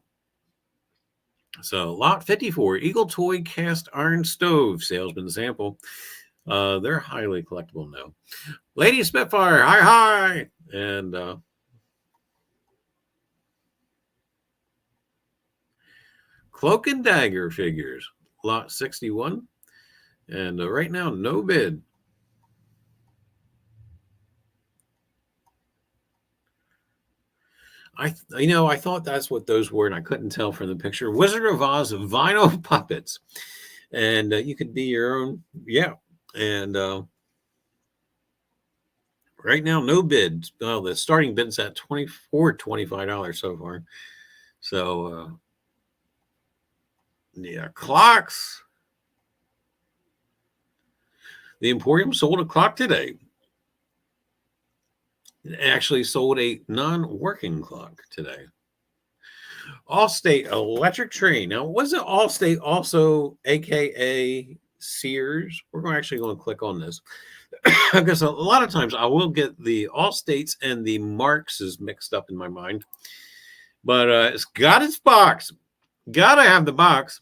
S2: So lot 54, Eagle Toy Cast Iron Stove, salesman sample. They're highly collectible now. Lady Spitfire, hi. And Cloak and Dagger figures, lot 61. And right now, no bid. I thought that's what those were, and I couldn't tell from the picture. Wizard of Oz vinyl puppets. And you could be your own. Yeah. And right now, no bid. Well, the starting bid's at $25 so far. So, yeah, clocks. The Emporium sold a clock today. It actually sold a non-working clock today. Allstate electric train. Now, was it Allstate also, aka Sears? We're actually going to click on this because a lot of times I will get the Allstates and the Marxes mixed up in my mind. But it's got its box. Gotta have the box.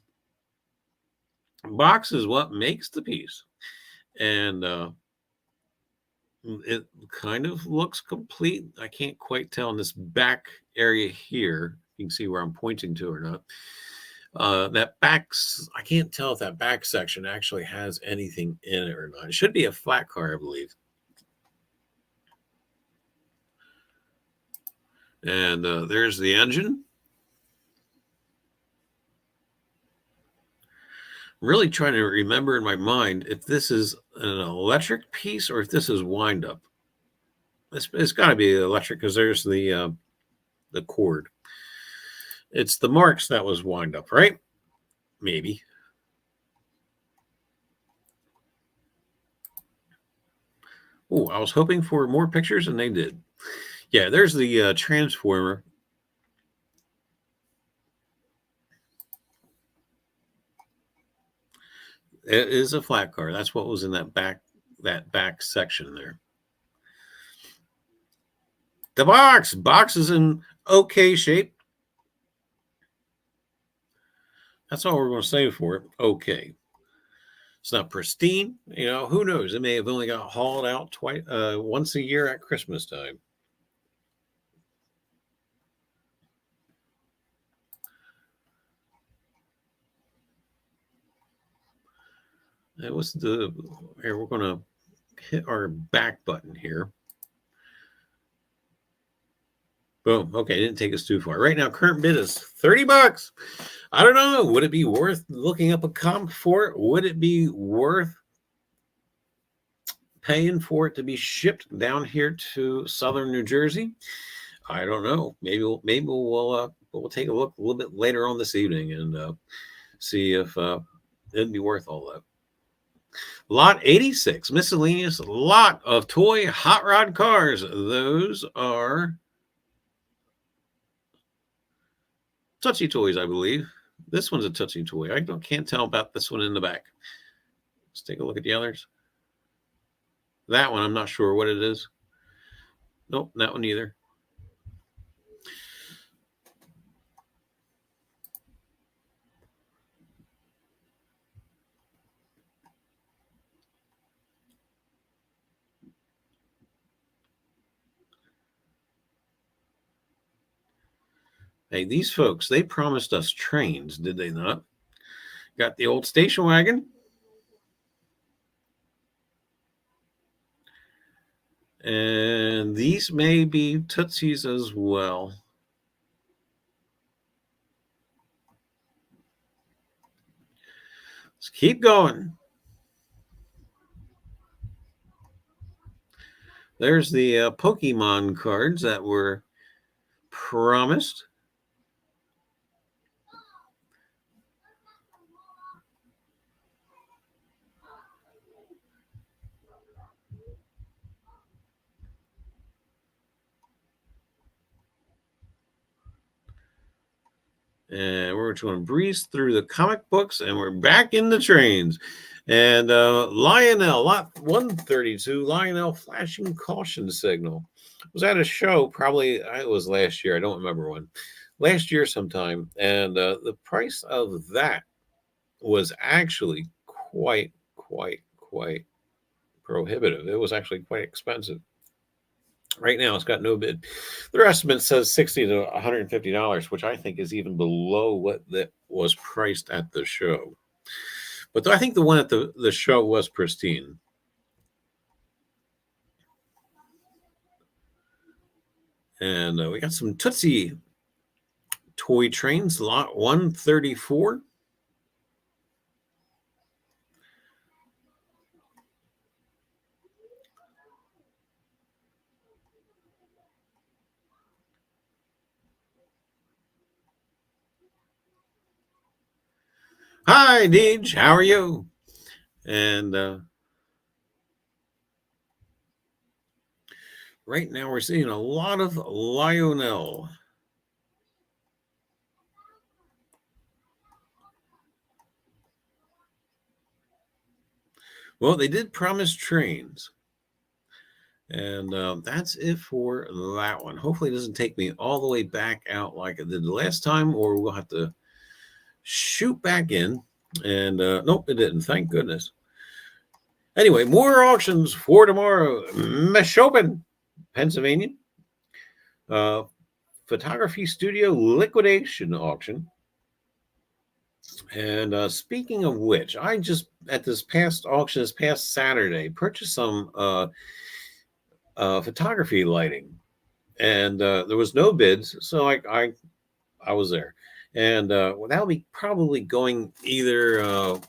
S2: Box is what makes the piece. And it kind of looks complete. I can't quite tell in this back area here. You can see where I'm pointing to or not. That I can't tell if that back section actually has anything in it or not. It should be a flat car, I believe. And there's the engine. I'm really trying to remember in my mind if this is an electric piece or if this is wind up. It's got to be electric because there's the cord. It's the Marks that was wind up, right? Maybe. Oh, I was hoping for more pictures, and they did. Yeah, there's the transformer. It is a flat car. That's what was in that back section there. The box is in okay shape. That's all we're going to say for it. Okay. It's not pristine. Who knows? It may have only got hauled out once a year at Christmas time. Here, we're going to hit our back button here. Boom. Okay, didn't take us too far. Right now, current bid is $30. I don't know. Would it be worth looking up a comp for it? Would it be worth paying for it to be shipped down here to southern New Jersey? I don't know. Maybe we'll but we'll take a look a little bit later on this evening and see if it'd be worth all that. Lot 86, miscellaneous lot of toy hot rod cars. Those are Tootsie Toys, I believe. This one's a Tootsie Toy. Can't tell about this one in the back. Let's take a look at the others. That one, I'm not sure what it is. Nope, that one either. Hey, these folks, they promised us trains, did they not? Got the old station wagon. And these may be Tootsies as well. Let's keep going. There's the Pokemon cards that were promised. And we're just going to breeze through the comic books, and we're back in the trains. And Lionel, lot 132, Lionel flashing caution signal. Was at a show, probably it was last year. I don't remember when. Last year sometime. And the price of that was actually quite prohibitive. It was actually quite expensive. Right now, it's got no bid. Their estimate says $60 to $150, which I think is even below what that was priced at the show. But I think the one at the show was pristine. And we got some Tootsie toy trains, lot 134. Hi, Deej. How are you? And right now we're seeing a lot of Lionel. Well, they did promise trains. And that's it for that one. Hopefully it doesn't take me all the way back out like it did the last time, or we'll have to shoot back in. And nope, it didn't. Thank goodness. Anyway, more auctions for tomorrow. Meshopen, Pennsylvania. Photography studio liquidation auction. And speaking of which, I just at this past auction, this past Saturday, purchased some photography lighting, and there was no bids, so I was there, and well, that'll be probably going either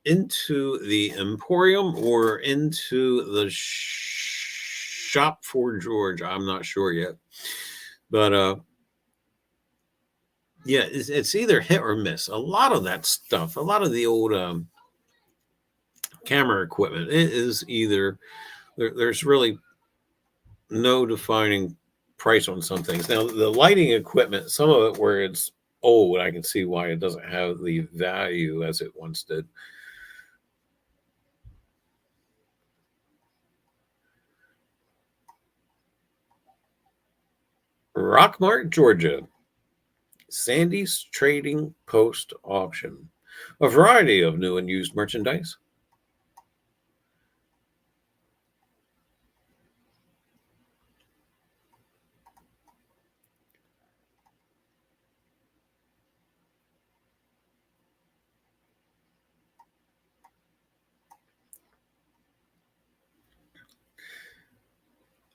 S2: into the Emporium or into the shop for George. I'm not sure yet, but yeah, it's either hit or miss. A lot of that stuff, a lot of the old camera equipment, it is either there's really no defining price on some things. Now, the lighting equipment, some of it where it's old, I can see why it doesn't have the value as it once did. Rockmart, Georgia. Sandy's Trading Post Auction. A variety of new and used merchandise.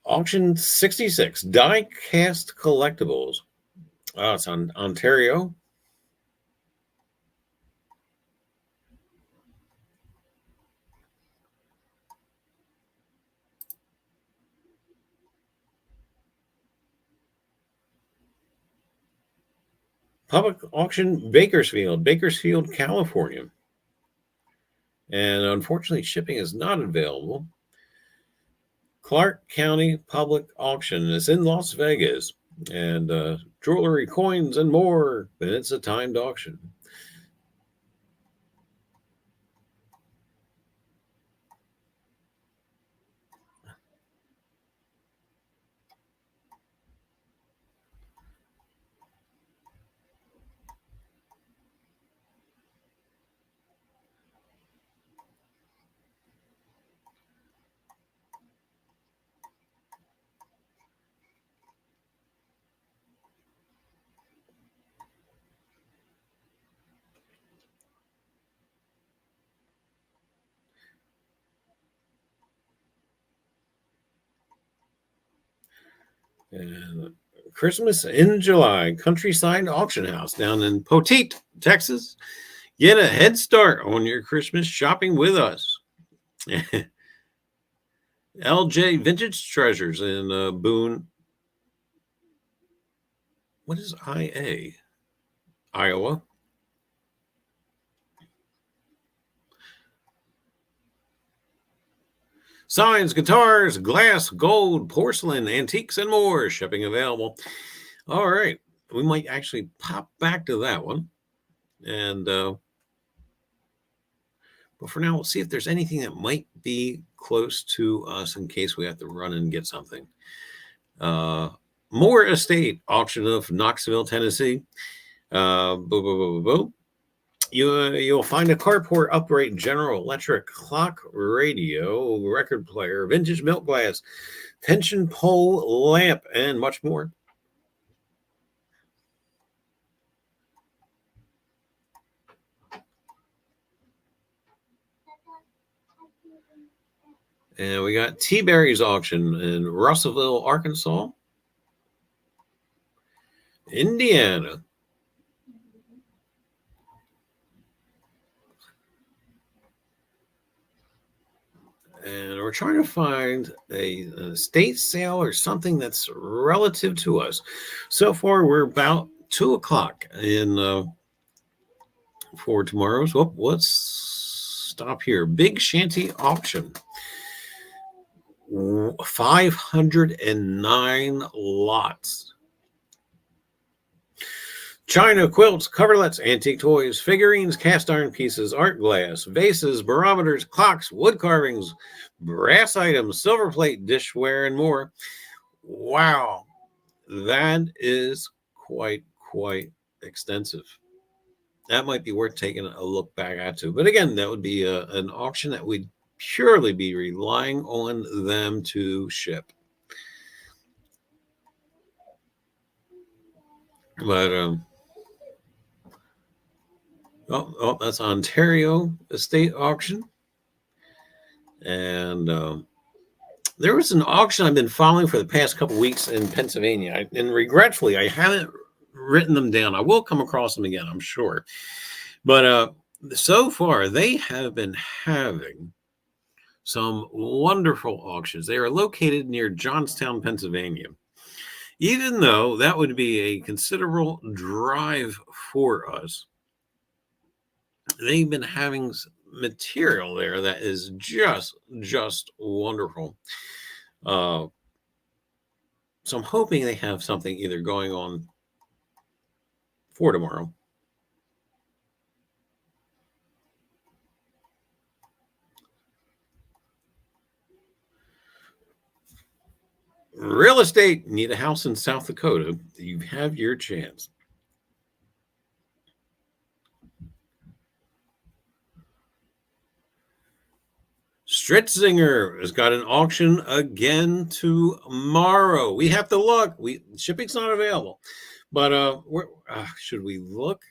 S2: Auction 66, die cast collectibles. Oh, it's on Ontario. Public auction Bakersfield, California. And unfortunately, shipping is not available. Clark County Public Auction is in Las Vegas. And jewelry, coins, and more. And it's a timed auction. And Christmas in July, Countryside Auction House down in Poteet, Texas. Get a head start on your Christmas shopping with us. LJ Vintage Treasures in Boone. What is IA? Iowa. Signs, guitars, glass, gold, porcelain, antiques, and more. Shipping available. All right. We might actually pop back to that one. And but for now, we'll see if there's anything that might be close to us in case we have to run and get something. Moore Estate auction of Knoxville, Tennessee. You'll find a carport upright General Electric clock radio, record player, vintage milk glass, tension pole lamp, and much more. And we got T-Berry's auction in Russellville, Arkansas, Indiana. And we're trying to find a estate sale or something that's relative to us. So far, we're about 2 o'clock in for tomorrow's. Well, let's stop here. Big Shanty auction. 509 lots. China quilts, coverlets, antique toys, figurines, cast iron pieces, art glass, vases, barometers, clocks, wood carvings, brass items, silver plate, dishware, and more. Wow, that is quite extensive. That might be worth taking a look back at too. But again, that would be an auction that we'd purely be relying on them to ship. But oh, that's Ontario Estate Auction. And there was an auction I've been following for the past couple weeks in Pennsylvania. And regretfully, I haven't written them down. I will come across them again, I'm sure. But so far, they have been having some wonderful auctions. They are located near Johnstown, Pennsylvania. Even though that would be a considerable drive for us, they've been having material there that is just wonderful. So I'm hoping they have something either going on for tomorrow. Real estate, need a house in South Dakota, you have your chance. Stritzinger has got an auction again tomorrow. We have to look. Shipping's not available, but should we look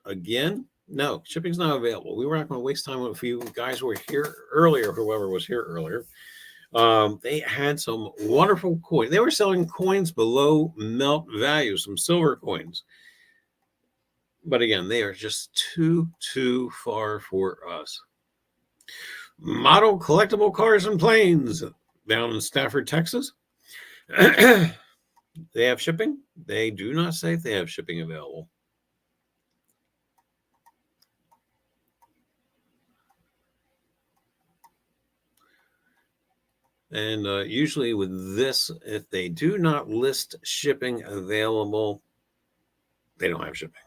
S2: again? No, shipping's not available. We were not going to waste time with a few guys who were here earlier. Whoever was here earlier, they had some wonderful coins. They were selling coins below melt value, some silver coins. But again, they are just too far for us. Model collectible cars and planes down in Stafford, Texas. They have shipping? They do not say if they have shipping available. And usually with this, if they do not list shipping available, they don't have shipping.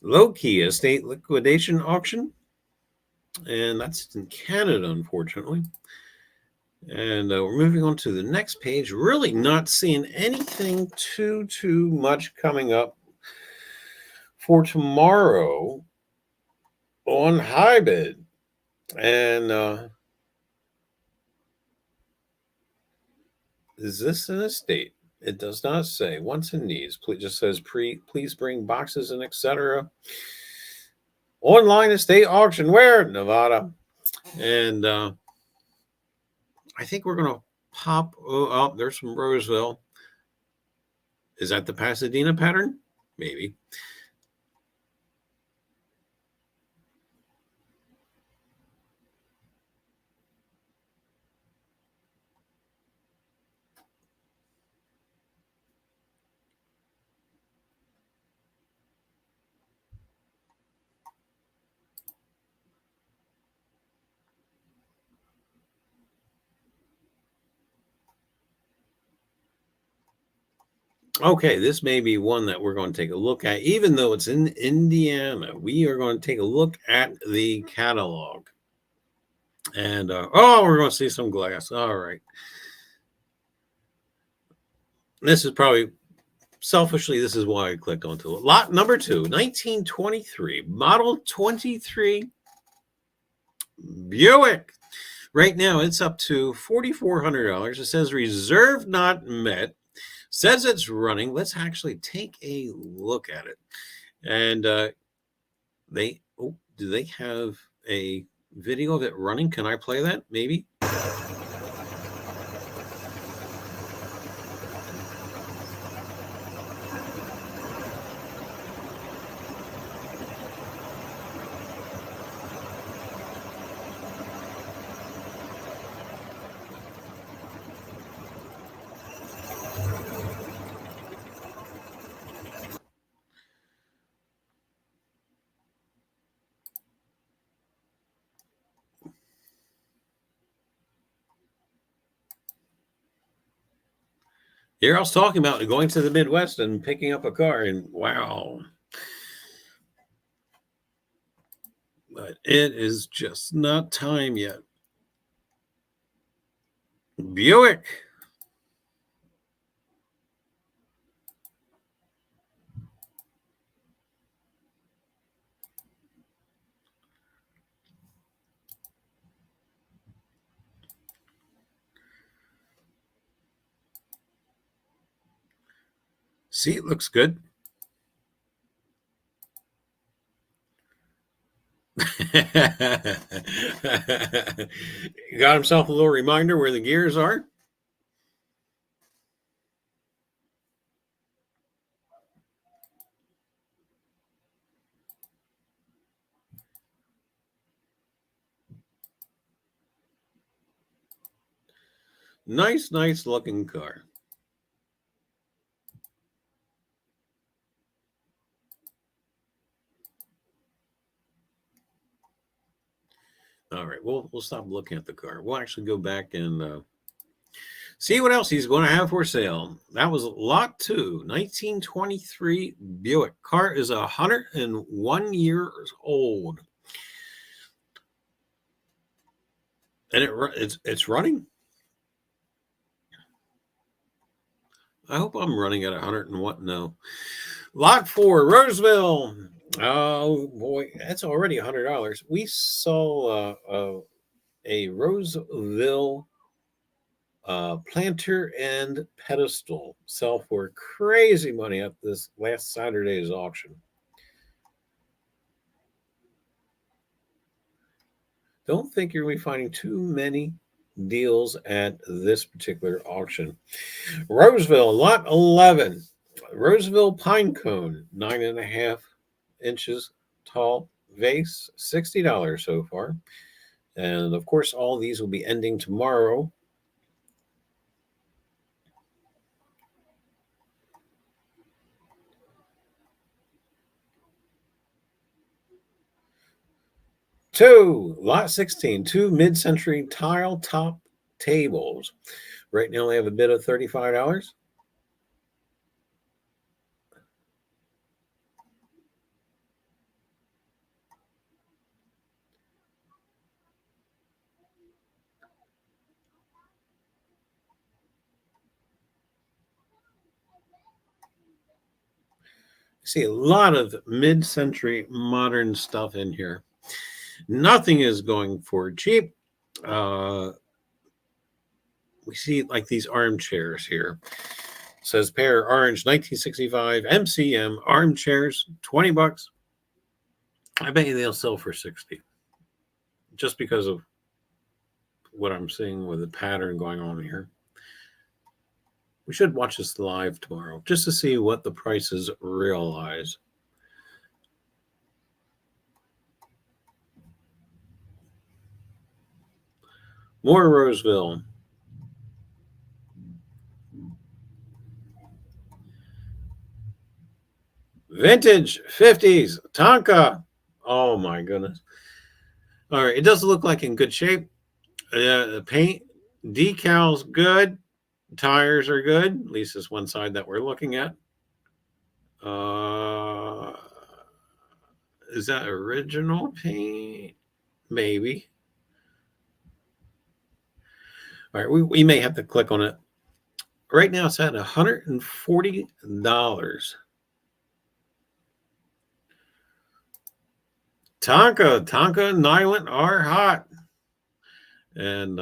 S2: Low-key estate liquidation auction. And that's in Canada, unfortunately. And we're moving on to the next page. Really not seeing anything too much coming up for tomorrow on Hybrid. And is this an estate? It does not say. Once in needs, please just says please bring boxes and etc. Online estate auction. Where? Nevada. And I think we're gonna pop. Oh, there's some Roseville. Is that the Pasadena pattern? Maybe. Okay, this may be one that we're going to take a look at. Even though it's in Indiana, we are going to take a look at the catalog. And, we're going to see some glass. All right. This is probably, selfishly, this is why I clicked onto it. Lot number 2, 1923, model 23 Buick. Right now, it's up to $4,400. It says reserve not met. Says it's running. Let's actually take a look at it. And do they have a video of it running? Can I play that? Maybe. Here I was talking about going to the Midwest and picking up a car, and wow. But it is just not time yet. Buick. Seat looks good. Got himself a little reminder where the gears are. Nice looking car. All right, we'll stop looking at the car. We'll actually go back and see what else he's going to have for sale. That was lot 2, 1923 Buick. Car is 101 years old, and it's running. I hope I'm running at 101. No. Lot 4, Roseville. Oh boy, that's already $100. We saw a Roseville planter and pedestal sell for crazy money at this last Saturday's auction. Don't think you're going to be finding too many deals at this particular auction. Roseville, lot 11. Roseville pine cone, 9.5 inches tall vase, $60 so far. And of course, all these will be ending tomorrow. Lot 16, two mid-century tile top tables. Right now they have a bid of $35. See a lot of mid-century modern stuff in here. Nothing is going for cheap. We see like these armchairs here. It says pair orange 1965 MCM armchairs, $20. I bet you they'll sell for 60, just because of what I'm seeing with the pattern going on here. We should watch this live tomorrow just to see what the prices realize. More Roseville. Vintage 50s Tonka. Oh my goodness. All right, it does look like in good shape. The paint, decals good. Tires are good. At least this one side that we're looking at. Is that original paint? Maybe. All right, we may have to click on it. Right now it's at $140. Tonka and Nyland are hot. And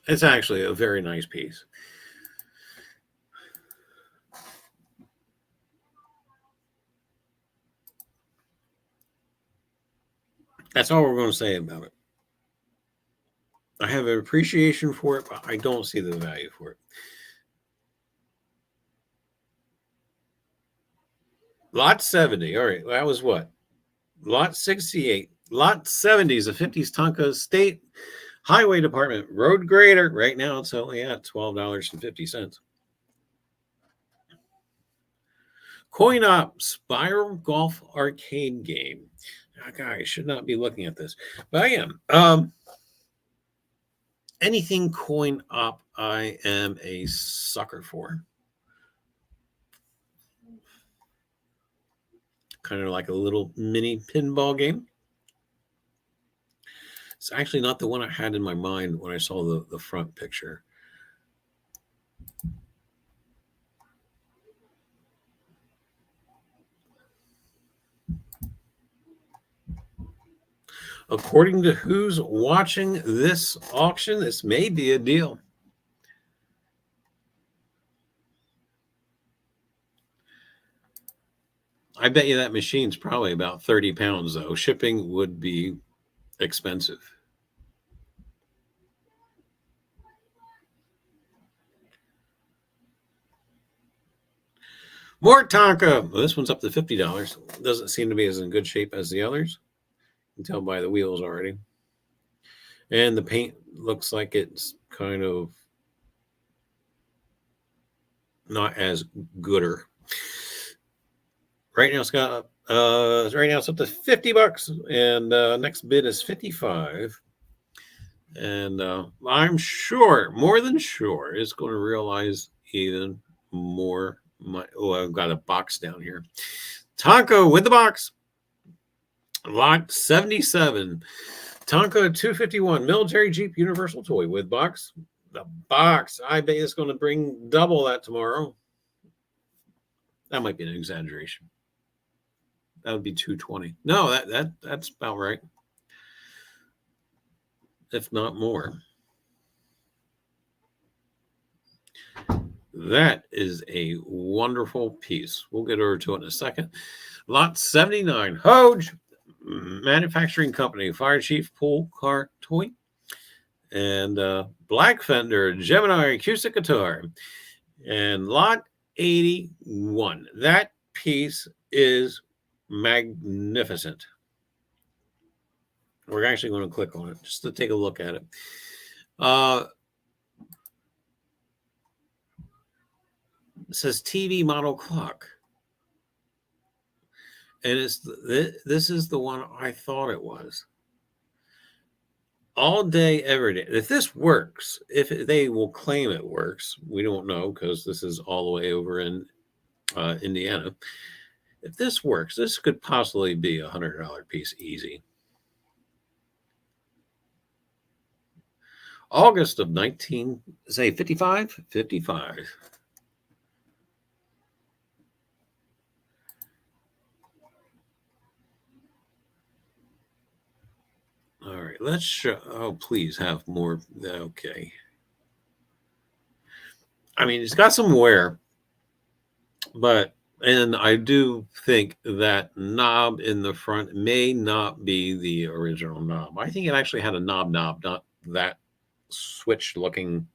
S2: it's actually a very nice piece. That's all we're going to say about it. I have an appreciation for it, but I don't see the value for it. Lot 70. All right, that was what? Lot 68. Lot 70 is a 50s Tonka State Highway Department road grader. Right now it's only at $12.50. Coin Op Spiral Golf Arcade Game. Oh, God, I should not be looking at this, but I am. Anything Coin Op, I am a sucker for. Kind of like a little mini pinball game. It's actually not the one I had in my mind when I saw the front picture. According to who's watching this auction, this may be a deal. I bet you that machine's probably about 30 pounds, though. Shipping would be expensive. More Tonka. Well, this one's up to $50. Doesn't seem to be as in good shape as the others. You can tell by the wheels already. And the paint looks like it's kind of not as gooder. Right now it's got right now it's up to $50, and next bid is $55. And I'm sure, more than sure, it's going to realize even more. I've got a box down here. Tonka with the box. Lot 77. Tonka 251 military Jeep Universal Toy with box. The box, I bet it's going to bring double that tomorrow. That might be an exaggeration. That would be 220. No, that's about right. If not more. That is a wonderful piece. We'll get over to it in a second. Lot 79, Hoge Manufacturing Company, Fire Chief Pool Car Toy. And Black Fender, Gemini acoustic guitar. And lot 81. That piece is magnificent. We're actually going to click on it just to take a look at it. It says TV model clock. And this is the one I thought it was. All day, every day. If this works, if they will claim it works, we don't know because this is all the way over in Indiana. If this works, this could possibly be $100 piece easy. August of 55? 55. All right, let's show. Oh, please have more. Okay. I mean, it's got some wear, and I do think that knob in the front may not be the original knob. I think it actually had a knob, not that switch looking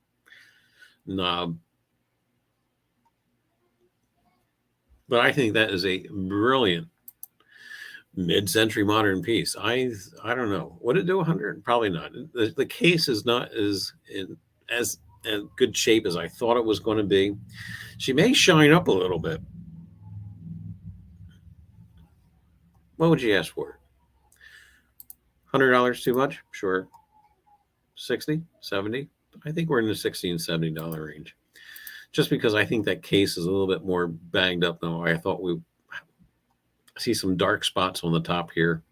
S2: knob. But I think that is a brilliant mid-century modern piece. I don't know. Would it do 100? Probably not. The case is not as in good shape as I thought it was going to be. She may shine up a little bit. What would you ask for? $100 too much? Sure. 60, 70? I think we're in the $60 and $70 range. Just because I think that case is a little bit more banged up than I thought. We see some dark spots on the top here.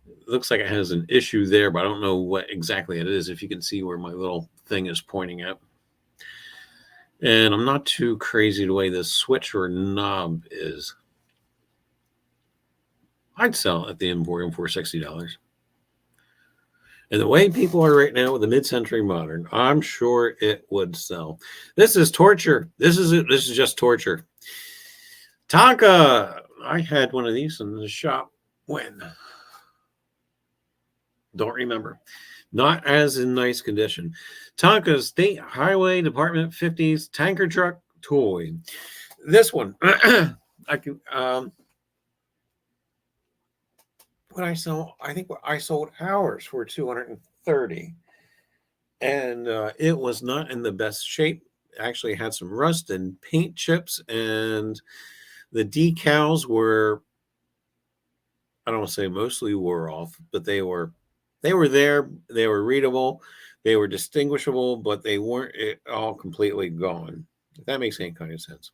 S2: It looks like it has an issue there, but I don't know what exactly it is. If you can see where my little thing is pointing at. And I'm not too crazy the way this switch or knob is. I'd sell at the Emporium for $60. And the way people are right now with the mid-century modern, I'm sure it would sell. This is torture. This is just torture. Tonka. I had one of these in the shop when? Don't remember. Not as in nice condition. Tonka State Highway Department 50s tanker truck toy. This one, I can. When I think I sold ours for $230, and it was not in the best shape. Actually, had some rust and paint chips, and the decals were, I don't want to say mostly wore off, but they were there. They were readable. They were distinguishable, but they weren't all completely gone. If that makes any kind of sense.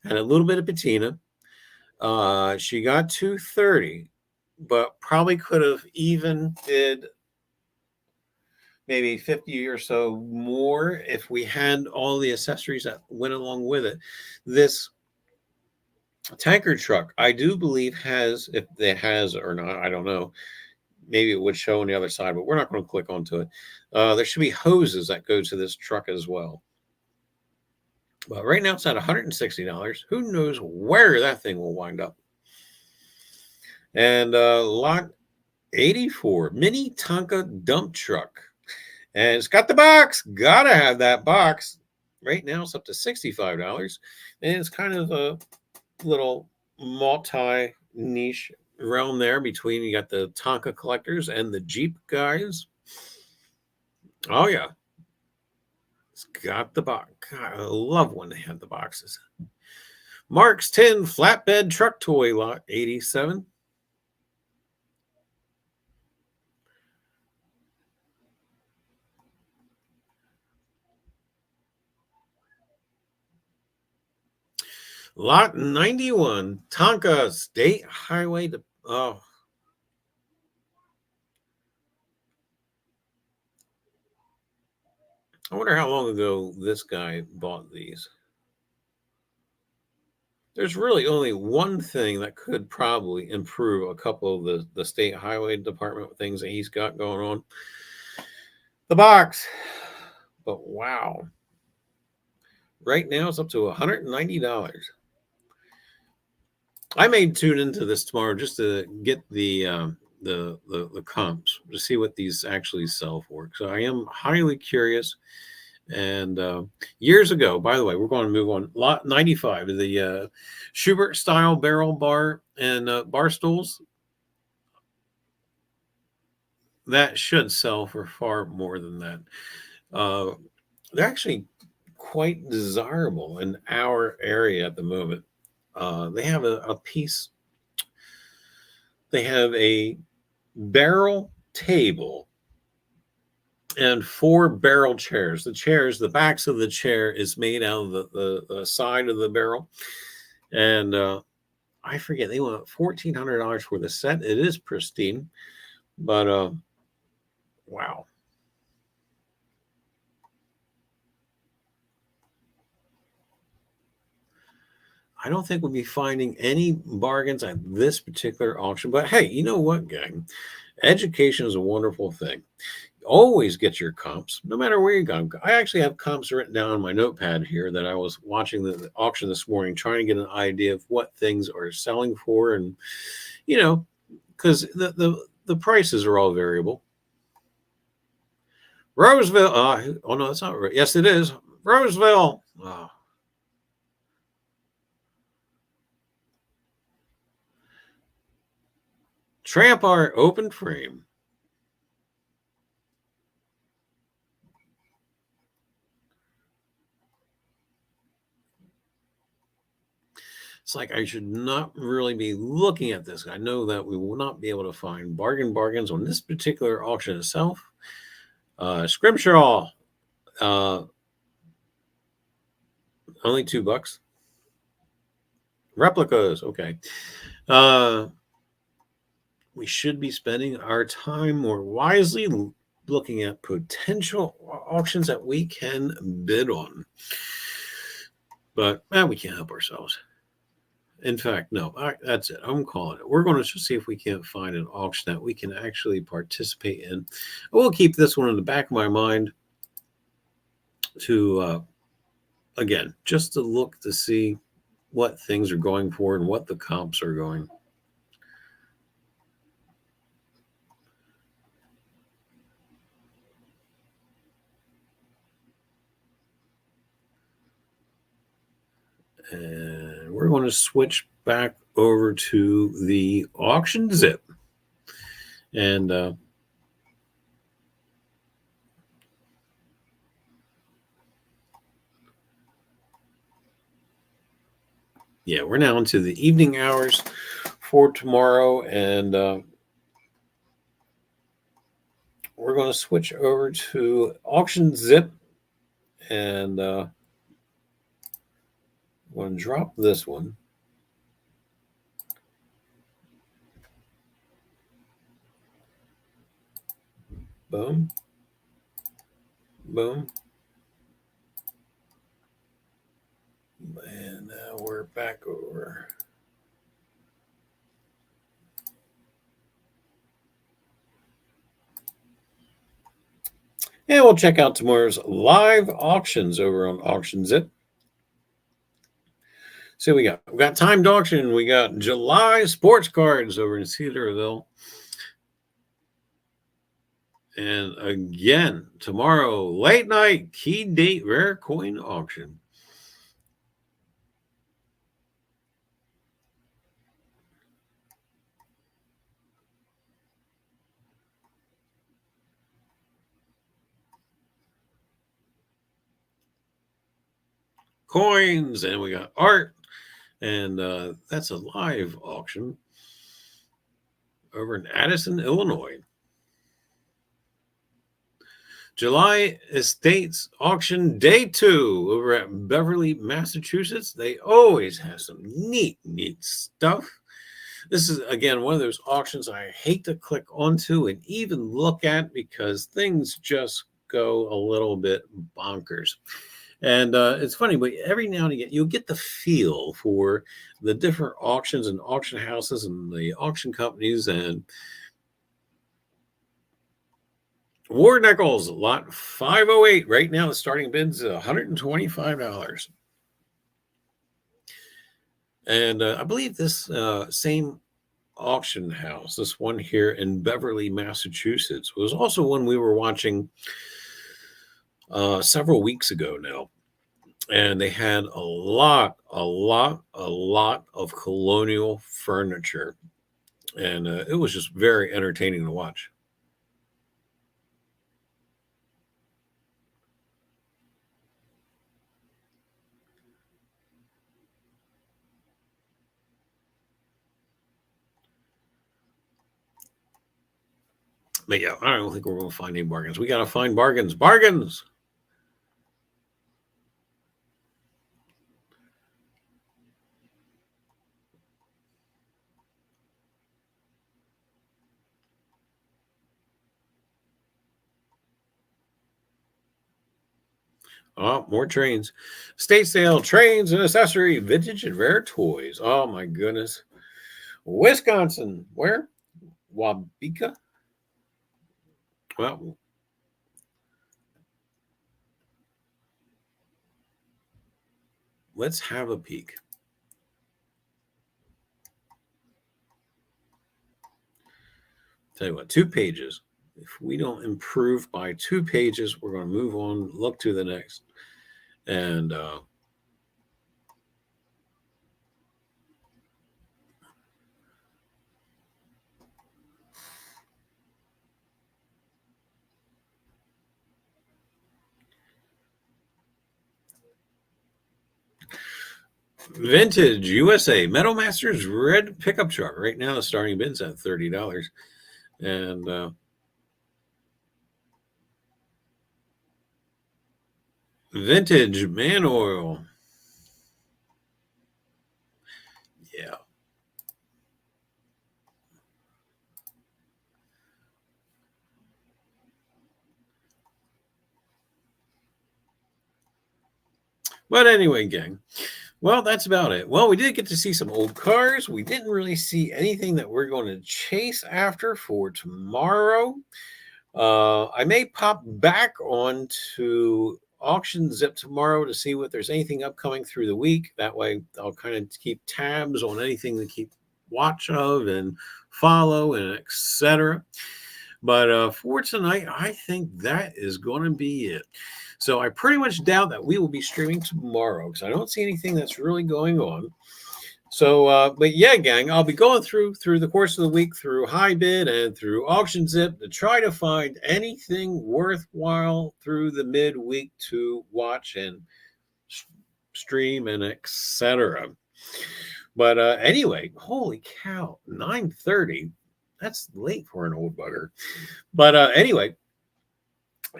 S2: And a little bit of patina. She got $230, but probably could have even did maybe 50 or so more if we had all the accessories that went along with it. This tanker truck, I do believe has, if it has or not, I don't know. Maybe it would show on the other side, but we're not going to click onto it. There should be hoses that go to this truck as well. But right now it's at $160. Who knows where that thing will wind up? And lot 84, mini Tonka dump truck. And it's got the box. Gotta have that box. Right now it's up to $65. And it's kind of a little multi-niche realm there between, you got the Tonka collectors and the Jeep guys. Oh, yeah. It's got the box. God, I love when they have the boxes. Mark's 10 flatbed truck toy, lot 87. Lot 91, Tonka State Highway. Oh. I wonder how long ago this guy bought these. There's really only one thing that could probably improve a couple of the state highway department things that he's got going on. The box. But wow. right now it's up to $190. I may tune into this tomorrow just to get the comps to see what these actually sell for. So I am highly curious. And years ago, by the way, we're going to move on. Lot 95, the Schubert style barrel bar and bar stools. That should sell for far more than that. They're actually quite desirable in our area at the moment. They have a piece, they have a barrel table and 4 barrel chairs. The backs of the chair is made out of the side of the barrel. And I forget, they want $1,400 for the set. It is pristine, but wow. I don't think we'll be finding any bargains at this particular auction. But hey, you know what, gang? Education is a wonderful thing. Always get your comps, no matter where you go. I actually have comps written down on my notepad here that I was watching the auction this morning, trying to get an idea of what things are selling for, and because the prices are all variable. Roseville. Oh no, that's not right. Yes, it is Roseville. Oh. Tramp art open frame. It's like I should not really be looking at this. I know that we will not be able to find bargains on this particular auction itself. Scrimshaw, only $2. Replicas, okay. We should be spending our time more wisely looking at potential auctions that we can bid on. But we can't help ourselves. In fact, no, that's it. I'm calling it. We're going to see if we can't find an auction that we can actually participate in. I will keep this one in the back of my mind to, again, just to look to see what things are going for and what the comps are going. And we're going to switch back over to the auction zip. And yeah, we're now into the evening hours for tomorrow. And we're going to switch over to auction zip. And I'm going to drop this one. Boom. Boom. And now we're back over. And we'll check out tomorrow's live auctions over on Auction Zip. So we got timed auction. We got July sports cards over in Cedarville. And again, tomorrow, late night key date rare coin auction. Coins, and we got art. And that's a live auction over in Addison, Illinois. July Estates Auction Day 2 over at Beverly, Massachusetts. They always have some neat stuff. This is, again, one of those auctions I hate to click onto and even look at because things just go a little bit bonkers. And it's funny, but every now and again, you'll get the feel for the different auctions and auction houses and the auction companies. And War Nickels, lot 508. Right now, the starting bid's $125. And I believe this same auction house, this one here in Beverly, Massachusetts, was also one we were watching several weeks ago now. And they had a lot of colonial furniture. And it was just very entertaining to watch. But yeah, I don't think we're going to find any bargains. We got to find bargains. Bargains! Oh, more trains. State sale, trains and accessory, vintage and rare toys. Oh my goodness. Wisconsin. Where? Wabika? Well, let's have a peek. Tell you what, 2 pages. If we don't improve by 2 pages, we're going to move on, look to the next. And vintage USA Metal Masters red pickup truck. Right now, the starting bid's at $30. And vintage man oil. Yeah. But anyway, gang. Well, that's about it. Well, we did get to see some old cars. We didn't really see anything that we're going to chase after for tomorrow. I may pop back on to Auction Zip tomorrow to see what there's anything upcoming through the week. That way, I'll kind of keep tabs on anything to keep watch of and follow and etc. But for tonight, I think that is going to be it. So I pretty much doubt that we will be streaming tomorrow because I don't see anything that's really going on. So, but yeah, gang, I'll be going through the course of the week through High Bid and through Auction Zip to try to find anything worthwhile through the midweek to watch and stream and etc. But anyway, holy cow, 9:30. That's late for an old bugger. But anyway,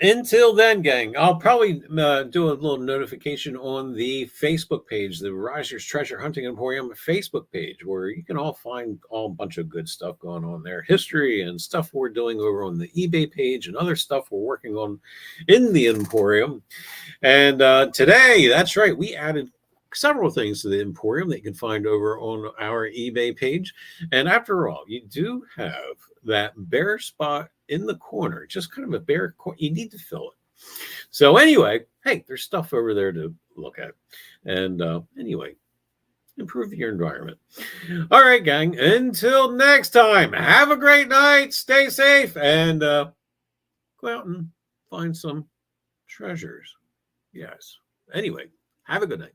S2: until then, gang, I'll probably do a little notification on the Facebook page, the Risers Treasure Hunting Emporium Facebook page, where you can all find a bunch of good stuff going on there, history and stuff we're doing over on the eBay page and other stuff we're working on in the Emporium. And today, that's right, we added several things to the Emporium that you can find over on our eBay page. And after all, you do have that bare spot in the corner, just kind of a bare corner. You need to fill it. So anyway, hey, there's stuff over there to look at. And anyway, improve your environment. All right, gang, until next time, have a great night, stay safe, and go out and find some treasures. Yes. Anyway, have a good night.